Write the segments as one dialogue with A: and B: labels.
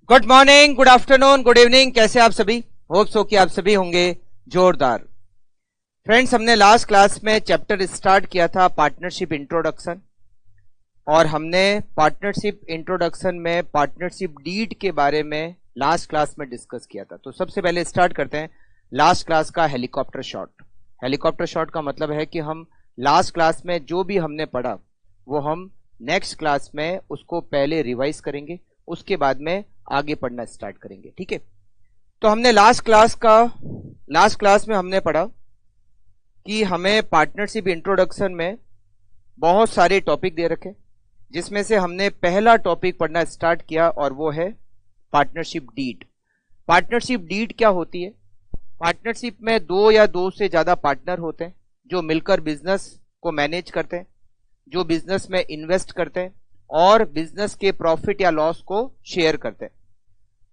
A: Good morning, good afternoon, good evening. कैसे आप सभी? होप सो कि आप सभी होंगे जोरदार। फ्रेंड्स, हमने लास्ट क्लास में चैप्टर स्टार्ट किया था पार्टनरशिप इंट्रोडक्शन, और हमने पार्टनरशिप इंट्रोडक्शन में पार्टनरशिप डीड के बारे में लास्ट क्लास में डिस्कस किया था। तो सबसे पहले स्टार्ट करते हैं लास्ट क्लास का हेलीकॉप्टर शॉट। हेलीकॉप्टर शॉट का मतलब है कि हम लास्ट क्लास में जो भी हमने पढ़ा वो हम नेक्स्ट क्लास में उसको पहले रिवाइज करेंगे, उसके बाद में आगे पढ़ना स्टार्ट करेंगे। ठीक है, तो हमने लास्ट क्लास में हमने पढ़ा कि हमें पार्टनरशिप इंट्रोडक्शन में बहुत सारे टॉपिक दे रखे, जिसमें से हमने पहला टॉपिक पढ़ना स्टार्ट किया और वो है पार्टनरशिप डीड। पार्टनरशिप डीड क्या होती है? पार्टनरशिप में दो या दो से ज्यादा पार्टनर होते हैं जो मिलकर बिजनेस को मैनेज करते हैं, जो बिजनेस में इन्वेस्ट करते हैं और बिजनेस के प्रॉफिट या लॉस को शेयर करते हैं।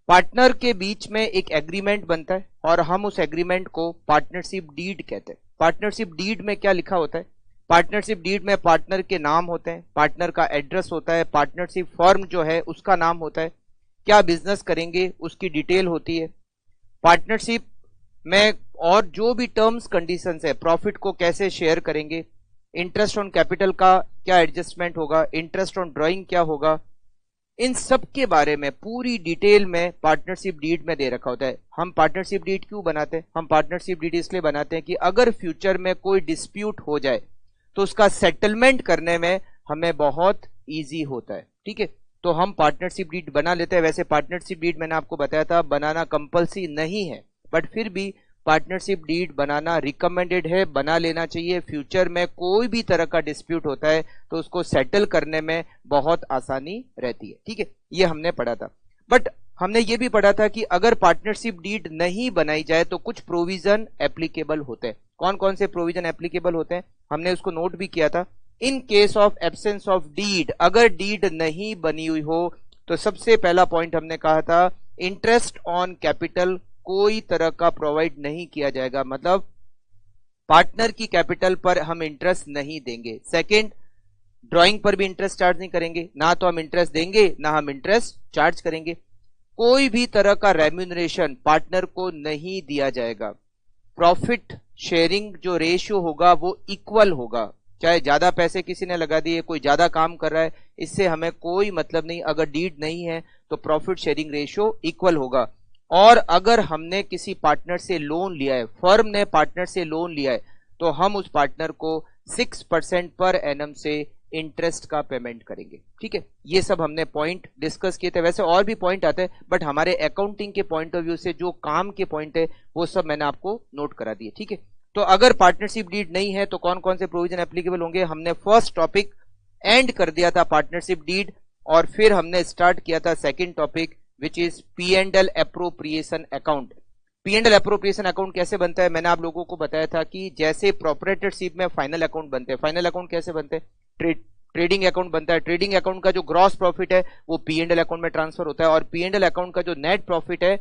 A: पार्टनर के बीच में एक एग्रीमेंट बनता है और हम उस एग्रीमेंट को पार्टनरशिप डीड कहते हैं। पार्टनरशिप डीड में क्या लिखा होता है? पार्टनरशिप डीड में पार्टनर के नाम होते हैं, पार्टनर का एड्रेस होता है, पार्टनरशिप फर्म जो है उसका नाम होता है, क्या बिजनेस करेंगे उसकी डिटेल होती है। पार्टनरशिप में और जो भी टर्म्स कंडीशंस है, प्रॉफिट को कैसे शेयर करेंगे, इंटरेस्ट ऑन कैपिटल का क्या एडजस्टमेंट होगा, इंटरेस्ट ऑन ड्राइंग क्या होगा, इन सब के बारे में पूरी डिटेल में पार्टनरशिप डीड में दे रखा होता है। हम पार्टनरशिप डीड क्यों बनाते हैं? हम पार्टनरशिप डीड इसलिए बनाते हैं कि अगर फ्यूचर में कोई डिस्प्यूट हो जाए तो उसका सेटलमेंट करने में हमें बहुत इजी होता है। ठीक है, तो हम पार्टनरशिप डीड बना लेते हैं। वैसे पार्टनरशिप डीड मैंने आपको बताया था बनाना कंपल्सरी नहीं है, बट फिर भी पार्टनरशिप डीड बनाना रिकमेंडेड है, बना लेना चाहिए। फ्यूचर में कोई भी तरह का डिस्प्यूट होता है तो उसको सेटल करने में बहुत आसानी रहती है। ठीक है, ये हमने पढ़ा था। बट हमने ये भी पढ़ा था कि अगर पार्टनरशिप डीड नहीं बनाई जाए तो कुछ प्रोविजन एप्लीकेबल होते हैं। कौन कौन से प्रोविजन एप्लीकेबल होते हैं हमने उसको नोट भी किया था। In case of absence of deed, अगर डीड नहीं बनी हुई हो तो सबसे पहला पॉइंट हमने कहा था इंटरेस्ट ऑन कैपिटल कोई तरह का प्रोवाइड नहीं किया जाएगा, मतलब पार्टनर की कैपिटल पर हम इंटरेस्ट नहीं देंगे। सेकंड, ड्राइंग पर भी इंटरेस्ट चार्ज नहीं करेंगे, ना तो हम इंटरेस्ट देंगे ना हम इंटरेस्ट चार्ज करेंगे। कोई भी तरह का रेम्यूनरेशन पार्टनर को नहीं दिया जाएगा। प्रॉफिट शेयरिंग जो रेशियो होगा वो इक्वल होगा, चाहे ज्यादा पैसे किसी ने लगा दिए, कोई ज्यादा काम कर रहा है, इससे हमें कोई मतलब नहीं। अगर डीड नहीं है तो प्रॉफिट शेयरिंग रेशियो इक्वल होगा। और अगर हमने किसी पार्टनर से लोन लिया है, फर्म ने पार्टनर से लोन लिया है, तो हम उस पार्टनर को 6% पर एनम से इंटरेस्ट का पेमेंट करेंगे। ठीक है, ये सब हमने पॉइंट डिस्कस किए थे। वैसे और भी पॉइंट आते हैं, बट हमारे अकाउंटिंग के पॉइंट ऑफ व्यू से जो काम के पॉइंट है वो सब मैंने आपको नोट करा दिए। ठीक है, तो अगर पार्टनरशिप डीड नहीं है तो कौन कौन से प्रोविजन एप्लीकेबल होंगे? हमने फर्स्ट टॉपिक एंड कर दिया था पार्टनरशिप डीड, और फिर हमने स्टार्ट किया था second topic which is P&L appropriation account. P&L appropriation account कैसे बनता है? मैंने आप लोगों को बताया था कि जैसे प्रोप्राइटरशिप में फाइनल अकाउंट बनते हैं, फाइनल अकाउंट कैसे बनते हैं? ट्रेडिंग अकाउंट बनता है। ट्रेडिंग अकाउंट का जो ग्रॉस प्रॉफिट है वो P&L अकाउंट में ट्रांसफर होता है, और P&L अकाउंट का जो नेट प्रॉफिट है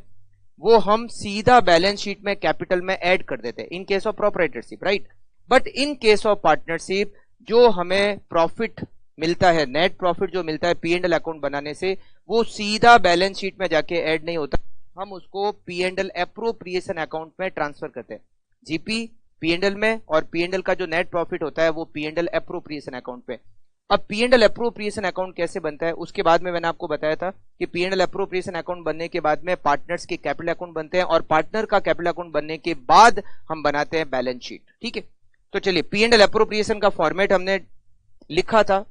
A: वो हम सीधा बैलेंस शीट में कैपिटल में ऐड कर देते हैं इन case of proprietorship, right. But in case of partnership जो हमें प्रॉफिट मिलता है, नेट प्रॉफिट जो मिलता है P&L अकाउंट बनाने से, वो सीधा बैलेंस शीट में जाके ऐड नहीं होता, हम उसको P&L एप्रोप्रिएशन अकाउंट में ट्रांसफर करते हैं। जीपी P&L में, और P&L का जो नेट प्रॉफिट होता है वो P&L एप्रोप्रिएशन अकाउंट पे। अब P&L एप्रोप्रिएशन अकाउंट कैसे बनता है उसके बाद में मैंने आपको बताया था कि P&L एप्रोप्रिएशन अकाउंट बनने के बाद में पार्टनर्स के कैपिटल अकाउंट बनते हैं, और पार्टनर का कैपिटल अकाउंट बनने के बाद हम बनाते हैं बैलेंस शीट। ठीक है, तो चलिए P&L एप्रोप्रिएशन का फॉर्मेट हमने लिखा था,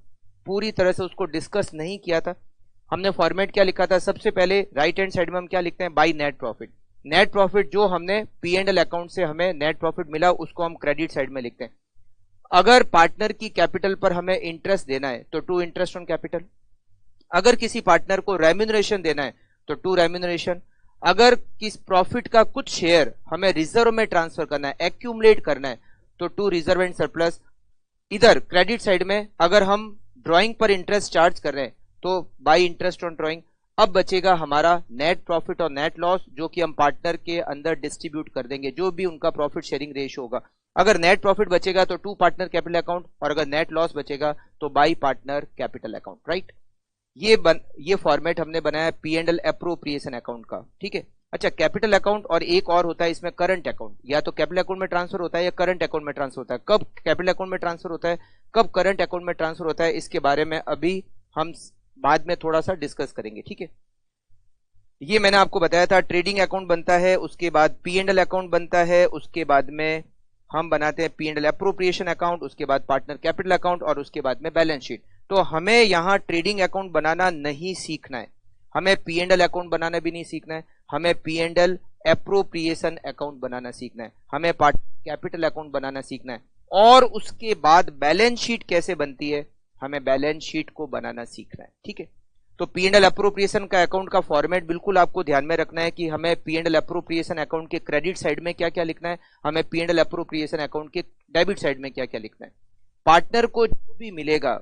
A: पूरी तरह से उसको डिस्कस नहीं किया था। हमने फॉर्मेट क्या लिखा था? सबसे पहले राइट हैंड साइड में हम क्या लिखते हैं? By net profit. Net profit जो हमने P&L अकाउंट से हमें नेट प्रॉफिट मिला उसको हम क्रेडिट साइड में लिखते हैं। अगर पार्टनर की कैपिटल पर हमें इंटरेस्ट देना है तो टू इंटरेस्ट ऑन कैपिटल। अगर किसी पार्टनर को रेम्यूनरेशन देना है तो टू रेम्यूनरेशन। अगर किस प्रॉफिट का कुछ शेयर हमें रिजर्व में ट्रांसफर करना है, एक्यूमुलेट करना है, तो टू रिजर्व एंड सरप्लस। इधर क्रेडिट साइड में अगर हम ड्राइंग पर इंटरेस्ट चार्ज कर रहे हैं तो बाय इंटरेस्ट ऑन ड्राइंग। अब बचेगा हमारा नेट प्रॉफिट और नेट लॉस, जो कि हम पार्टनर के अंदर डिस्ट्रीब्यूट कर देंगे, जो भी उनका प्रॉफिट शेयरिंग रेशियो होगा। अगर नेट प्रॉफिट बचेगा तो टू पार्टनर कैपिटल अकाउंट, और अगर नेट लॉस बचेगा तो by partner capital account, right. ये फॉर्मेट हमने बनाया P and L appropriation account का, ठीक है। अच्छा, कैपिटल अकाउंट और एक और होता है इसमें करंट अकाउंट, या तो कैपिटल अकाउंट में ट्रांसफर होता है या करंट अकाउंट में ट्रांसफर होता है। कब कैपिटल अकाउंट में ट्रांसफर होता है, कब करंट अकाउंट में ट्रांसफर होता है, इसके बारे में अभी हम बाद में थोड़ा सा डिस्कस करेंगे, ठीक है। ये मैंने आपको बताया था, ट्रेडिंग अकाउंट बनता है, उसके बाद पी एंड एल अकाउंट बनता है, उसके बाद में हम बनाते हैं P and L appropriation account, उसके बाद पार्टनर कैपिटल अकाउंट और उसके बाद में बैलेंस शीट। तो हमें यहाँ ट्रेडिंग अकाउंट बनाना नहीं सीखना है, हमें पी एंड एल अकाउंट बनाना भी नहीं सीखना है, हमें P and L appropriation account बनाना सीखना है, हमें पार्टनर कैपिटल अकाउंट बनाना सीखना है, और उसके बाद बैलेंस शीट कैसे बनती है, हमें बैलेंस शीट को बनाना सीखना है, ठीक है। तो पी एंड एल अप्रोप्रिएशन का अकाउंट का फॉर्मेट बिल्कुल आपको ध्यान में रखना है कि हमें P and L appropriation account के क्रेडिट साइड में क्या क्या लिखना है, हमें P and L appropriation account के डेबिट साइड में क्या क्या लिखना है। पार्टनर को जो भी मिलेगा,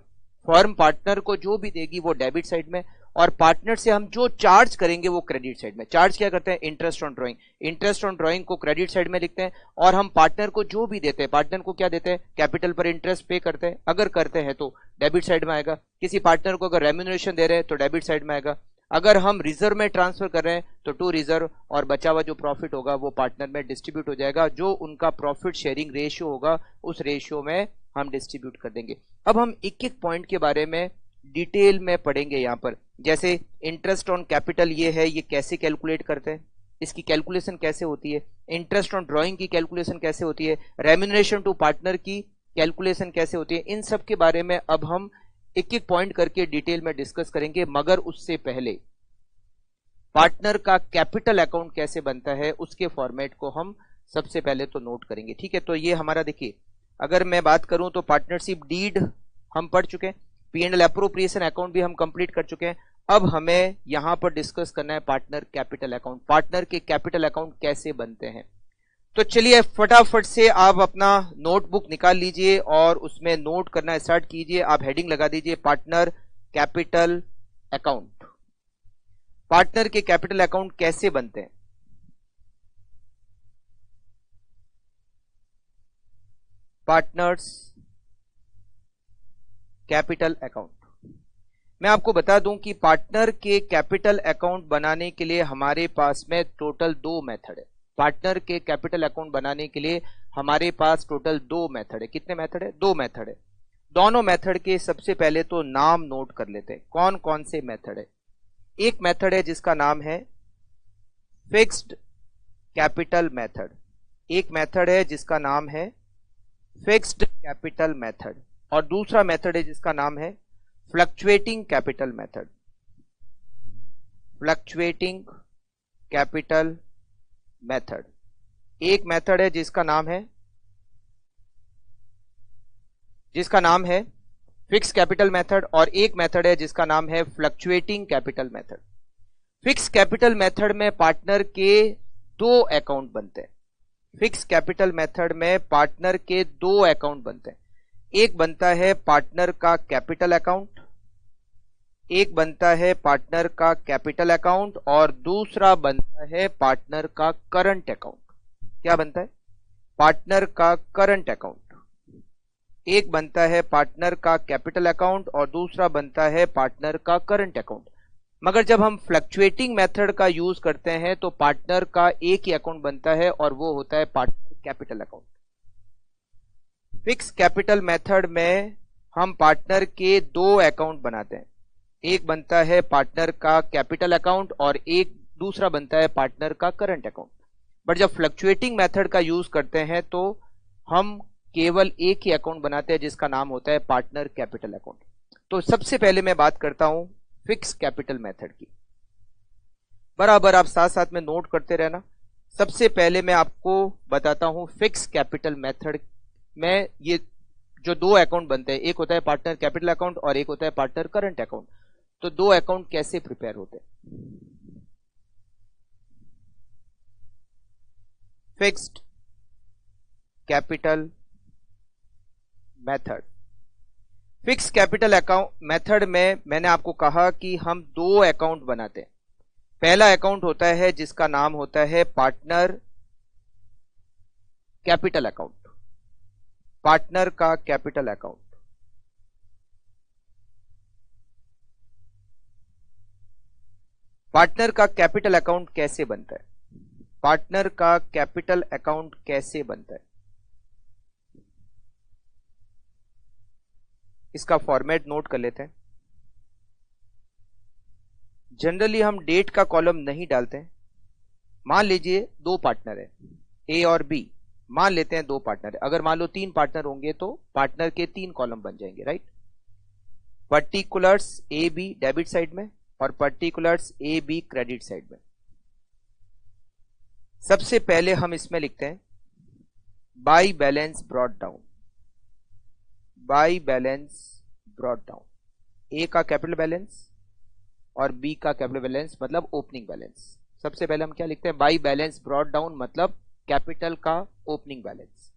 A: फर्म पार्टनर को जो भी देगी वो डेबिट साइड में, और पार्टनर से हम जो चार्ज करेंगे वो क्रेडिट साइड में। चार्ज क्या करते हैं, interest on drawing, interest on drawing को क्रेडिट साइड में लिखते हैं, और हम पार्टनर को जो भी देते हैं, पार्टनर को क्या देते हैं, कैपिटल पर इंटरेस्ट पे करते हैं, अगर करते हैं तो डेबिट साइड में आएगा। किसी पार्टनर को अगर रेम्यूनरेशन दे रहे हैं तो डेबिट साइड में आएगा। अगर हम रिजर्व में ट्रांसफर कर रहे हैं तो टू रिजर्व, और बचा हुआ जो प्रॉफिट होगा वो पार्टनर में डिस्ट्रीब्यूट हो जाएगा, जो उनका प्रॉफिट शेयरिंग रेशियो होगा उस रेशियो में हम डिस्ट्रीब्यूट कर देंगे। अब हम एक एक पॉइंट के बारे में डिटेल में पढ़ेंगे यहाँ पर। जैसे इंटरेस्ट ऑन कैपिटल ये है, ये कैसे कैलकुलेट करते हैं, इसकी कैलकुलेशन कैसे होती है, इंटरेस्ट ऑन ड्राइंग की कैलकुलेशन कैसे होती है, रेम्यूनरेशन टू पार्टनर की कैलकुलेशन कैसे होती है, इन सब के बारे में अब हम एक एक पॉइंट करके डिटेल में डिस्कस करेंगे। मगर उससे पहले पार्टनर का कैपिटल अकाउंट कैसे बनता है उसके फॉर्मेट को हम सबसे पहले तो नोट करेंगे, ठीक है। तो ये हमारा, देखिए, अगर मैं बात करूं तो पार्टनरशिप डीड हम पढ़ चुके हैं, P and L appropriation account भी हम कंप्लीट कर चुके हैं। अब हमें यहां पर डिस्कस करना है पार्टनर कैपिटल अकाउंट, पार्टनर के कैपिटल अकाउंट कैसे बनते हैं। तो चलिए फटाफट से आप अपना नोटबुक निकाल लीजिए और उसमें नोट करना स्टार्ट कीजिए। आप हेडिंग लगा दीजिए पार्टनर कैपिटल अकाउंट। पार्टनर के कैपिटल अकाउंट कैसे बनते हैं, पार्टनर्स कैपिटल अकाउंट। मैं आपको बता दूं कि पार्टनर के कैपिटल अकाउंट बनाने के लिए हमारे पास में टोटल 2 मेथड है। पार्टनर के कैपिटल अकाउंट बनाने के लिए हमारे पास टोटल 2 मेथड है। कितने मेथड है, 2 मेथड है। दोनों मेथड के सबसे पहले तो नाम नोट कर लेते हैं, कौन कौन से मेथड है। एक मेथड है जिसका नाम है फिक्स्ड कैपिटल मेथड, एक मेथड है जिसका नाम है फिक्स्ड कैपिटल मेथड, और दूसरा मेथड है जिसका नाम है fluctuating capital method, fluctuating capital method. एक मेथड है जिसका नाम है फिक्स कैपिटल मेथड, और एक मेथड है जिसका नाम है fluctuating capital method. Fix capital method में पार्टनर के 2 अकाउंट बनते हैं। फिक्स कैपिटल मेथड में पार्टनर के 2 अकाउंट बनते हैं। एक बनता है पार्टनर का कैपिटल अकाउंट, एक बनता है पार्टनर का कैपिटल अकाउंट, और दूसरा बनता है पार्टनर का करंट अकाउंट। क्या बनता है, पार्टनर का करंट अकाउंट। एक बनता है पार्टनर का कैपिटल अकाउंट और दूसरा बनता है पार्टनर का करंट अकाउंट। मगर जब हम फ्लक्चुएटिंग मेथड का यूज करते हैं तो पार्टनर का एक ही अकाउंट बनता है और वो होता है partner capital account. Fix capital method में हम पार्टनर के 2 अकाउंट बनाते हैं, एक बनता है पार्टनर का कैपिटल अकाउंट और एक दूसरा बनता है पार्टनर का करंट अकाउंट। बट जब फ्लक्चुएटिंग मेथड का यूज करते हैं तो हम केवल एक ही अकाउंट बनाते हैं जिसका नाम होता है पार्टनर कैपिटल अकाउंट। तो सबसे पहले मैं बात करता हूं फिक्स कैपिटल मेथड की, बराबर आप साथ साथ में नोट करते रहना। सबसे पहले मैं आपको बताता हूं फिक्स कैपिटल मेथड में ये जो 2 अकाउंट बनते हैं, एक होता है पार्टनर कैपिटल अकाउंट और एक होता है पार्टनर करंट अकाउंट। तो 2 अकाउंट कैसे प्रिपेयर होते हैं। Fixed capital method, fix capital account method में मैंने आपको कहा कि हम 2 अकाउंट बनाते हैं। पहला अकाउंट होता है जिसका नाम होता है पार्टनर कैपिटल अकाउंट, पार्टनर का कैपिटल अकाउंट। पार्टनर का कैपिटल अकाउंट कैसे बनता है? पार्टनर का कैपिटल अकाउंट कैसे बनता है? इसका फॉर्मेट नोट कर लेते हैं। जनरली हम डेट का कॉलम नहीं डालते हैं। मान लीजिए दो पार्टनर है, ए और बी। मान लेते हैं दो पार्टनर है। अगर मान लो तीन पार्टनर होंगे तो पार्टनर के तीन कॉलम बन जाएंगे, right. Particulars A B debit side में और particulars A B credit side में। सबसे पहले हम इसमें लिखते हैं by balance brought down. By balance brought down. A का कैपिटल बैलेंस और बी का कैपिटल बैलेंस मतलब ओपनिंग बैलेंस। सबसे पहले हम क्या लिखते हैं? बाई बैलेंस ब्रॉट डाउन मतलब कैपिटल का ओपनिंग बैलेंस।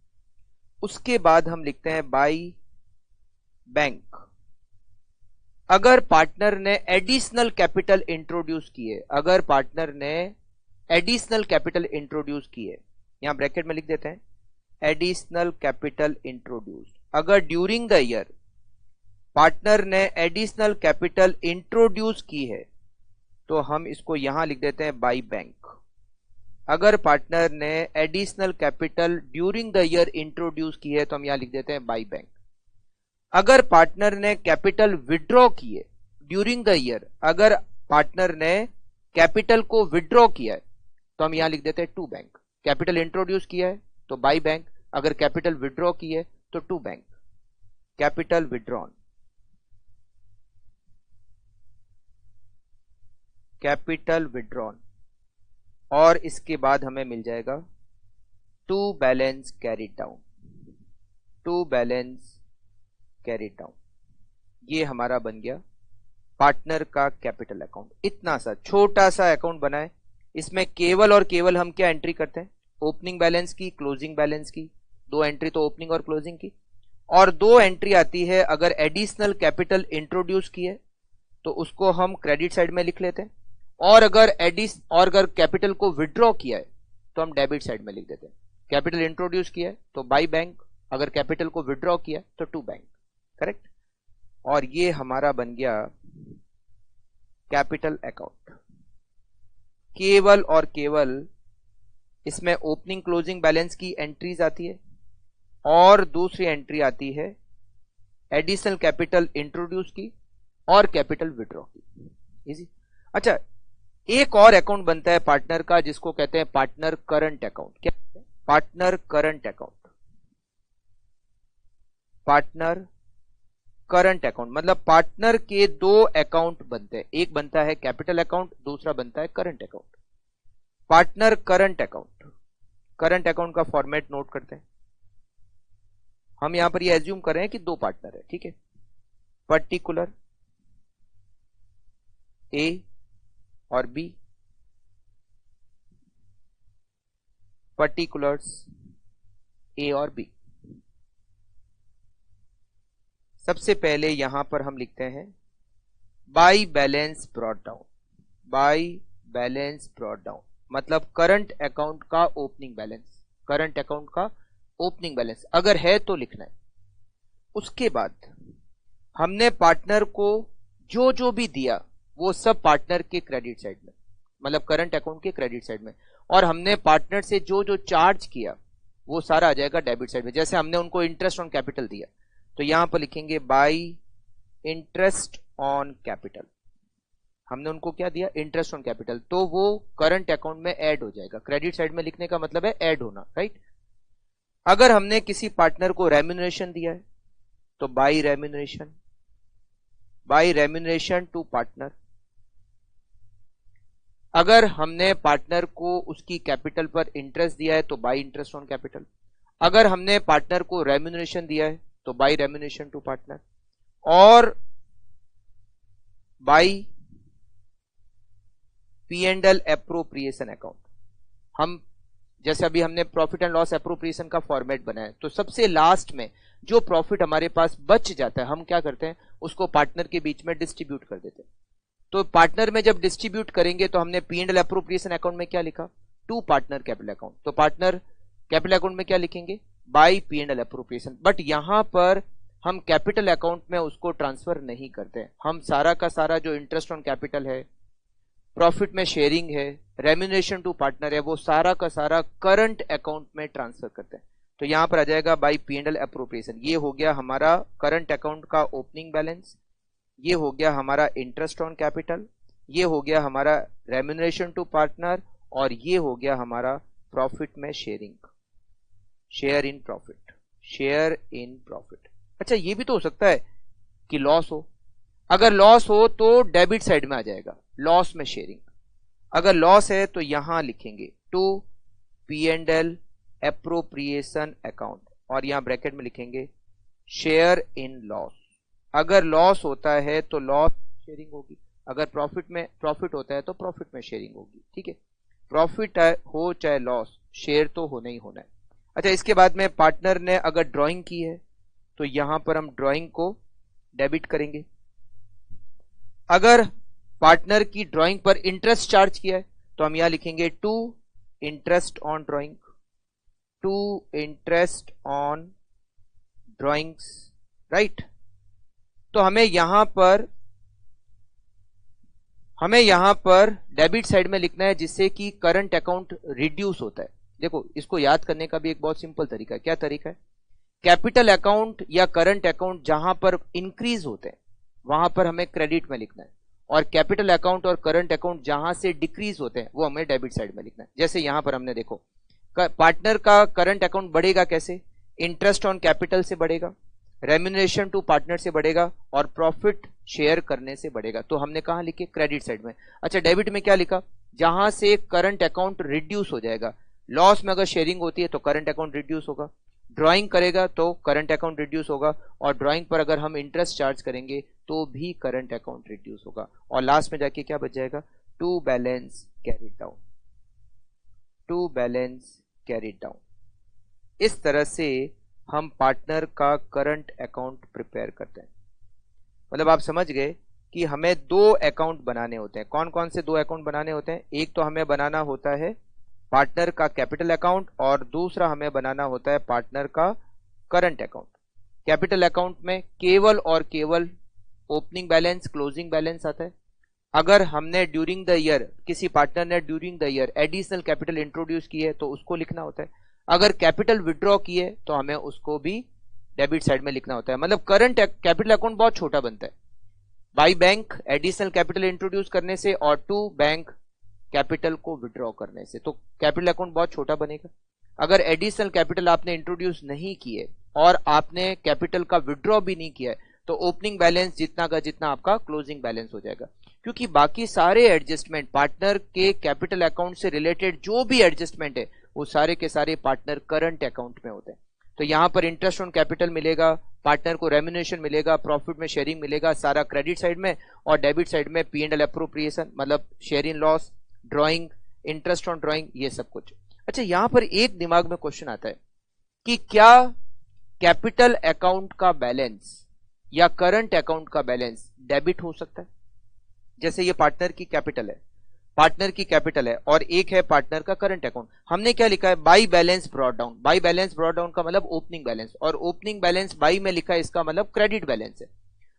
A: उसके बाद हम लिखते हैं बाई बैंक। अगर पार्टनर ने एडिशनल कैपिटल इंट्रोड्यूस किए, अगर पार्टनर ने एडिशनल कैपिटल इंट्रोड्यूस किए, यहां ब्रैकेट में लिख देते हैं एडिशनल कैपिटल इंट्रोड्यूस। अगर ड्यूरिंग द ईयर पार्टनर ने एडिशनल कैपिटल इंट्रोड्यूस की है तो हम इसको यहां लिख देते हैं बाई बैंक। अगर पार्टनर ने additional capital during the year introduce की है तो हम यहां लिख देते हैं बाई बैंक। अगर पार्टनर ने कैपिटल विड्रॉ किए ड्यूरिंग द ईयर, अगर पार्टनर ने कैपिटल को विड्रॉ किया है तो हम यहां लिख देते हैं टू बैंक। कैपिटल इंट्रोड्यूस किया है तो बाई बैंक, अगर कैपिटल विड्रॉ की है तो to bank. Capital withdrawn, capital withdrawn. और इसके बाद हमें मिल जाएगा to balance carried down. To balance carried down, ये हमारा बन गया पार्टनर का कैपिटल अकाउंट। इतना सा छोटा सा अकाउंट बना है। इसमें केवल और केवल हम क्या एंट्री करते हैं? ओपनिंग बैलेंस की, क्लोजिंग बैलेंस की। दो एंट्री तो ओपनिंग और क्लोजिंग की, और दो एंट्री आती है अगर एडिशनल कैपिटल इंट्रोड्यूस की है तो उसको हम क्रेडिट साइड में लिख लेते हैं, और अगर कैपिटल को विड्रॉ किया है तो हम डेबिट साइड में लिख देते हैं। कैपिटल इंट्रोड्यूस किया है तो बाई बैंक, अगर कैपिटल को विड्रॉ किया तो टू बैंक, करेक्ट। और ये हमारा बन गया कैपिटल अकाउंट। केवल और केवल इसमें ओपनिंग क्लोजिंग बैलेंस की एंट्रीज आती है और दूसरी एंट्री आती है एडिशनल कैपिटल इंट्रोड्यूस की और कैपिटल विड्रॉ की। इजी। अच्छा, एक और अकाउंट बनता है पार्टनर का जिसको कहते हैं पार्टनर करंट अकाउंट। क्या? Partner current account. Partner current account मतलब पार्टनर के दो अकाउंट बनते हैं, एक बनता है कैपिटल अकाउंट, दूसरा बनता है current account. Partner current account. Current account का फॉर्मेट नोट करते हैं। हम यहां पर ये एज्यूम कर रहे हैं कि दो पार्टनर है, ठीक है। पर्टिकुलर ए और बी, पर्टिकुलर्स ए और बी। सबसे पहले यहां पर हम लिखते हैं by balance brought down. By balance brought down मतलब करंट अकाउंट का ओपनिंग बैलेंस। करंट अकाउंट का ओपनिंग बैलेंस अगर है तो लिखना है। उसके बाद हमने पार्टनर को जो जो भी दिया वो सब पार्टनर के क्रेडिट साइड में, मतलब करंट अकाउंट के क्रेडिट साइड में, और हमने पार्टनर से जो जो चार्ज किया वो सारा आ जाएगा डेबिट साइड में। जैसे हमने उनको इंटरेस्ट ऑन कैपिटल दिया तो यहां पर लिखेंगे बाई इंटरेस्ट ऑन कैपिटल। हमने उनको क्या दिया? इंटरेस्ट ऑन कैपिटल, तो वो करंट अकाउंट में ऐड हो जाएगा। क्रेडिट साइड में लिखने का मतलब है ऐड होना, राइट। अगर हमने किसी पार्टनर को रेम्यूनरेशन दिया है तो by remuneration. By remuneration to partner. अगर हमने पार्टनर को उसकी कैपिटल पर इंटरेस्ट दिया है तो बाई इंटरेस्ट ऑन कैपिटल। अगर हमने पार्टनर को रेम्यूनरेशन दिया है तो बाई रेम्यूनरेशन टू पार्टनर, और by P and L appropriation account. हम जैसे अभी हमने प्रॉफिट एंड लॉस एप्रोप्रिएशन का फॉर्मेट बनाया, तो सबसे लास्ट में जो प्रॉफिट हमारे पास बच जाता है हम क्या करते हैं? उसको पार्टनर के बीच में डिस्ट्रीब्यूट कर देते हैं। तो पार्टनर में जब डिस्ट्रीब्यूट करेंगे तो हमने P and L appropriation account में क्या लिखा? To partner capital account. तो पार्टनर कैपिटल अकाउंट में क्या लिखेंगे? By P and L appropriation. But यहां पर हम कैपिटल अकाउंट में उसको ट्रांसफर नहीं करते। हम सारा का सारा जो इंटरेस्ट ऑन कैपिटल है, प्रॉफिट में शेयरिंग है, रेम्यूनरेशन टू पार्टनर है, वो सारा का सारा करंट अकाउंट में ट्रांसफर करते हैं। तो यहां पर आ जाएगा बाय P&L एप्रोप्रिएशन। ये हो गया हमारा करंट अकाउंट का ओपनिंग बैलेंस, ये हो गया हमारा इंटरेस्ट ऑन कैपिटल, ये हो गया हमारा रेम्यूनरेशन टू पार्टनर, और ये हो गया हमारा प्रॉफिट में sharing, share in profit, share in profit. अच्छा, ये भी तो हो सकता है कि लॉस हो। अगर लॉस हो तो डेबिट साइड में आ जाएगा, लॉस में शेयरिंग। अगर लॉस है तो यहां लिखेंगे टू P&L एप्रोप्रिएशन अकाउंट, और यहां ब्रैकेट में लिखेंगे शेयर इन लॉस। अगर लॉस होता है तो लॉस शेयरिंग होगी, अगर प्रॉफिट होता है तो प्रॉफिट में शेयरिंग होगी। ठीक है, प्रॉफिट हो चाहे लॉस, शेयर तो होना ही होना है। अच्छा, इसके बाद में पार्टनर ने अगर ड्राइंग की है तो यहां पर हम ड्राइंग को डेबिट करेंगे। अगर पार्टनर की ड्राइंग पर इंटरेस्ट चार्ज किया है तो हम यहां लिखेंगे to interest on drawing, to interest on drawings, right. तो हमें यहां पर डेबिट साइड में लिखना है जिससे कि करंट अकाउंट रिड्यूस होता है। देखो, इसको याद करने का भी एक बहुत सिंपल तरीका है। क्या तरीका है? कैपिटल अकाउंट या करंट अकाउंट जहां पर इंक्रीज होते हैं वहां पर हमें क्रेडिट में लिखना है, और कैपिटल अकाउंट और करंट अकाउंट जहां से डिक्रीज होते हैं वो हमें डेबिट साइड में लिखना है। जैसे यहां पर हमने देखो, पार्टनर का करंट अकाउंट बढ़ेगा कैसे? इंटरेस्ट ऑन कैपिटल से बढ़ेगा, रेम्यूनरेशन टू पार्टनर से बढ़ेगा, और प्रॉफिट शेयर करने से बढ़ेगा। तो हमने कहां लिखे? क्रेडिट साइड में। अच्छा, डेबिट में क्या लिखा? जहां से करंट अकाउंट रिड्यूस हो जाएगा। लॉस में अगर शेयरिंग होती है तो करंट अकाउंट रिड्यूस होगा, ड्राइंग करेगा तो करंट अकाउंट रिड्यूस होगा, और ड्राइंग पर अगर हम इंटरेस्ट चार्ज करेंगे तो भी करंट अकाउंट रिड्यूस होगा, और लास्ट में जाके क्या बच जाएगा? To balance carried down, to balance carried down. इस तरह से हम पार्टनर का करंट अकाउंट प्रिपेयर करते हैं। मतलब आप समझ गए कि हमें दो अकाउंट बनाने होते हैं। कौन कौन से दो अकाउंट बनाने होते हैं? एक तो हमें बनाना होता है पार्टनर का कैपिटल अकाउंट, और दूसरा हमें बनाना होता है पार्टनर का करंट अकाउंट। कैपिटल अकाउंट में केवल और केवल ओपनिंग बैलेंस, क्लोजिंग बैलेंस आता है। अगर हमने ड्यूरिंग द ईयर, किसी पार्टनर ने during the year additional capital introduce की है तो उसको लिखना होता है। अगर कैपिटल विड्रॉ की है तो हमें उसको भी डेबिट साइड में लिखना होता है। मतलब करंट कैपिटल अकाउंट बहुत छोटा बनता है by bank additional capital introduce करने से, और टू बैंक कैपिटल को विड्रॉ करने से। तो कैपिटल अकाउंट बहुत छोटा बनेगा। अगर एडिशनल कैपिटल आपने इंट्रोड्यूस नहीं किए और आपने कैपिटल का विड्रॉ भी नहीं किया है तो ओपनिंग बैलेंस जितना का जितना आपका क्लोजिंग बैलेंस हो जाएगा, क्योंकि बाकी सारे एडजस्टमेंट पार्टनर के कैपिटल अकाउंट से रिलेटेड जो भी एडजस्टमेंट है वो सारे के सारे पार्टनर करंट अकाउंट में होते हैं। तो यहां पर इंटरेस्ट ऑन कैपिटल मिलेगा, पार्टनर को रेम्यूनरेशन मिलेगा, प्रॉफिट में शेयरिंग मिलेगा, सारा क्रेडिट साइड में, और डेबिट साइड में P&L एप्रोप्रिएशन मतलब share in loss, drawing, interest on drawing, ये सब कुछ। अच्छा, यहां पर एक दिमाग में क्वेश्चन आता है कि क्या कैपिटल अकाउंट का बैलेंस या करंट अकाउंट का बैलेंस डेबिट हो सकता है? जैसे ये पार्टनर की कैपिटल है और एक है पार्टनर का करंट अकाउंट। हमने क्या लिखा है? By balance brought down. By balance brought down का मतलब ओपनिंग बैलेंस, और ओपनिंग बैलेंस बाई में लिखा है, इसका मतलब क्रेडिट बैलेंस है।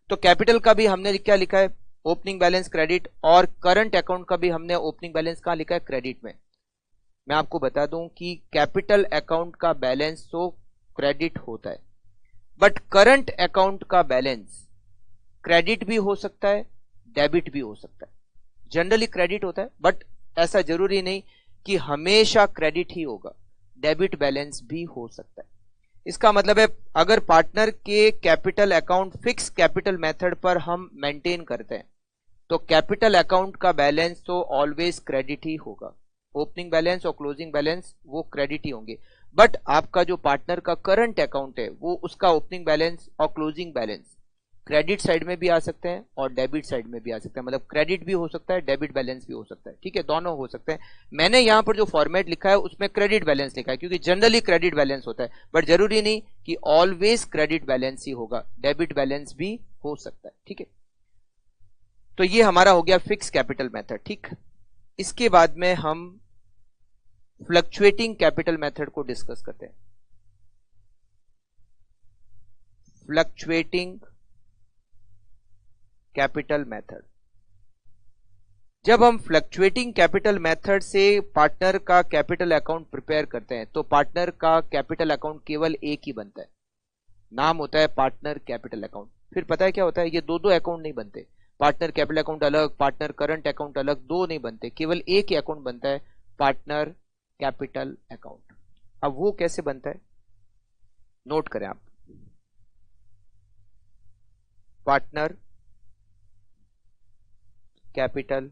A: तो कैपिटल का भी हमने क्या लिखा है? ओपनिंग बैलेंस क्रेडिट, और करंट अकाउंट का भी हमने ओपनिंग बैलेंस कहां लिखा है? क्रेडिट में। मैं आपको बता दूं कि कैपिटल अकाउंट का बैलेंस तो क्रेडिट होता है, बट करंट अकाउंट का बैलेंस क्रेडिट भी हो सकता है, डेबिट भी हो सकता है। जनरली क्रेडिट होता है, बट ऐसा जरूरी नहीं कि हमेशा क्रेडिट ही होगा, डेबिट बैलेंस भी हो सकता है। इसका मतलब है अगर पार्टनर के capital account fix capital method पर हम मेंटेन करते हैं तो कैपिटल अकाउंट का बैलेंस तो ऑलवेज क्रेडिट ही होगा। ओपनिंग बैलेंस और क्लोजिंग बैलेंस वो क्रेडिट ही होंगे, बट आपका जो पार्टनर का करंट अकाउंट है वो उसका ओपनिंग बैलेंस और क्लोजिंग बैलेंस क्रेडिट साइड में भी आ सकते हैं और डेबिट साइड में भी आ सकते हैं। मतलब क्रेडिट भी हो सकता है, डेबिट बैलेंस भी हो सकता है। ठीक है, दोनों हो सकते हैं। मैंने यहां पर जो फॉर्मेट लिखा है उसमें क्रेडिट बैलेंस लिखा है क्योंकि जनरली क्रेडिट बैलेंस होता है, बट जरूरी नहीं कि ऑलवेज क्रेडिट बैलेंस ही होगा, डेबिट बैलेंस भी हो सकता है। ठीक है, तो ये हमारा हो गया फिक्स कैपिटल मेथड। ठीक, इसके बाद में हम फ्लक्चुएटिंग कैपिटल मेथड को डिस्कस करते हैं। Fluctuating capital method. जब हम फ्लक्चुएटिंग कैपिटल मेथड से पार्टनर का कैपिटल अकाउंट प्रिपेयर करते हैं तो पार्टनर का कैपिटल अकाउंट केवल एक ही बनता है, नाम होता है पार्टनर कैपिटल अकाउंट। फिर पता है क्या होता है, ये दो दो अकाउंट नहीं बनते, पार्टनर कैपिटल अकाउंट अलग, पार्टनर करंट अकाउंट अलग, दो नहीं बनते, केवल एक ही अकाउंट बनता है, पार्टनर कैपिटल अकाउंट। अब वो कैसे बनता है, नोट करें आप, पार्टनर कैपिटल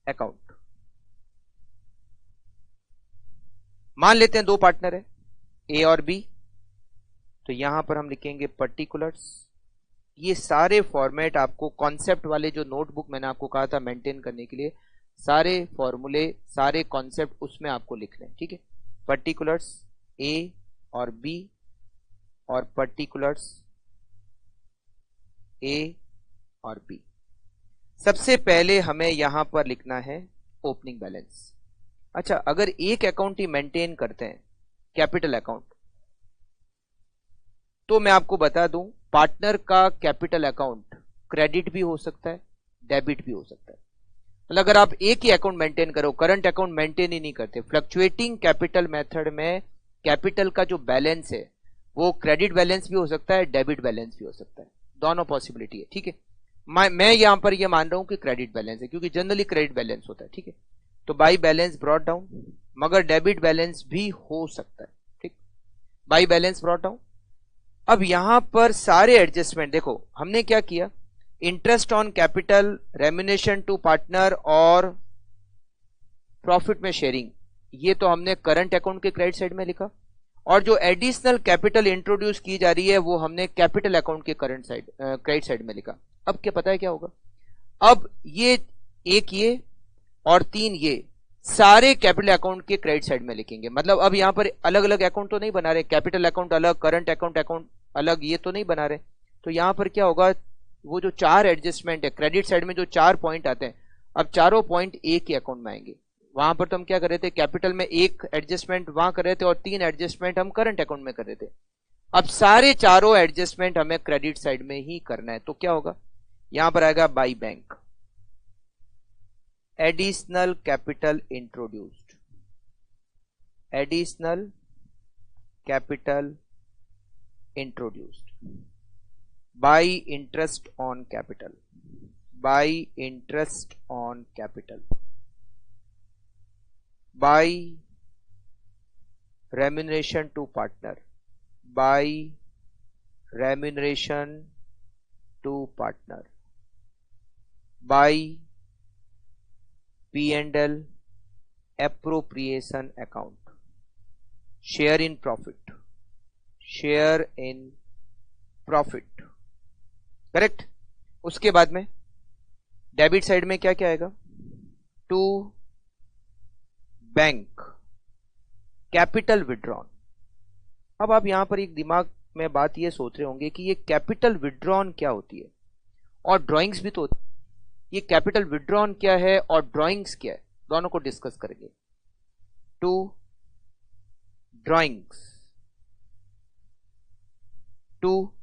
A: अकाउंट। मान लेते हैं दो पार्टनर है ए और बी, तो यहां पर हम लिखेंगे पर्टिकुलर्स। ये सारे फॉर्मेट आपको कॉन्सेप्ट वाले जो नोटबुक मैंने आपको कहा था मेंटेन करने के लिए, सारे फॉर्मूले सारे कॉन्सेप्ट उसमें आपको लिखने हैं, ठीक है। पर्टिकुलर्स ए और बी और पर्टिकुलर्स ए और बी। सबसे पहले हमें यहां पर लिखना है ओपनिंग बैलेंस। अच्छा, अगर एक अकाउंट ही मेंटेन करते हैं कैपिटल अकाउंट, तो मैं आपको बता दूं पार्टनर का कैपिटल अकाउंट क्रेडिट भी हो सकता है, डेबिट भी हो सकता है। मतलब अगर आप एक ही अकाउंट मेंटेन करो, करंट अकाउंट मेंटेन ही नहीं करते, फ्लक्चुएटिंग कैपिटल मेथड में कैपिटल का जो बैलेंस है वो क्रेडिट बैलेंस भी हो सकता है, डेबिट बैलेंस भी हो सकता है, दोनों पॉसिबिलिटी है, ठीक है। मैं यहां पर ये मान रहा हूं कि क्रेडिट बैलेंस है, क्योंकि जनरली क्रेडिट बैलेंस होता है, ठीक है। तो बाई बैलेंस ब्रॉट डाउन, मगर डेबिट बैलेंस भी हो सकता है, ठीक। By balance brought down. अब यहां पर सारे एडजस्टमेंट देखो, हमने क्या किया, interest on capital, remuneration to partner और प्रॉफिट में शेयरिंग, ये तो हमने करंट अकाउंट के क्रेडिट साइड में लिखा, और जो एडिशनल कैपिटल इंट्रोड्यूस की जा रही है वो हमने कैपिटल अकाउंट के करंट साइड क्रेडिट साइड में लिखा। अब क्या पता है क्या होगा, अब ये एक ये और तीन ये सारे कैपिटल अकाउंट के क्रेडिट साइड में लिखेंगे। मतलब अब यहां पर अलग अलग अकाउंट तो नहीं बना रहे, कैपिटल अकाउंट अलग, करंट अकाउंट अलग, ये तो नहीं बना रहे। तो यहां पर क्या होगा, वो जो चार एडजस्टमेंट है क्रेडिट साइड में, जो चार पॉइंट आते हैं, अब चारों पॉइंट एक ही अकाउंट में आएंगे। वहां पर तो हम क्या कर रहे थे, कैपिटल में एक एडजस्टमेंट वहां कर रहे थे और तीन एडजस्टमेंट हम करंट अकाउंट में कर रहे थे। अब सारे चारों एडजस्टमेंट हमें क्रेडिट साइड में ही करना है, तो क्या होगा, यहां पर आएगा by bank, additional capital introduced, additional capital introduced, by interest on capital, by interest on capital, by remuneration to partner, by remuneration to partner, by P&L appropriation account, share in profit, share in profit, correct. उसके बाद में debit side में क्या क्या आएगा, to bank capital withdrawn. अब आप यहां पर एक दिमाग में बात ये सोच रहे होंगे कि ये कैपिटल विड्रॉन क्या होती है, और ड्राइंग्स भी तो होती है, ये कैपिटल विड्रॉन क्या है और ड्राइंग्स क्या है, दोनों को डिस्कस करेंगे। To drawings, to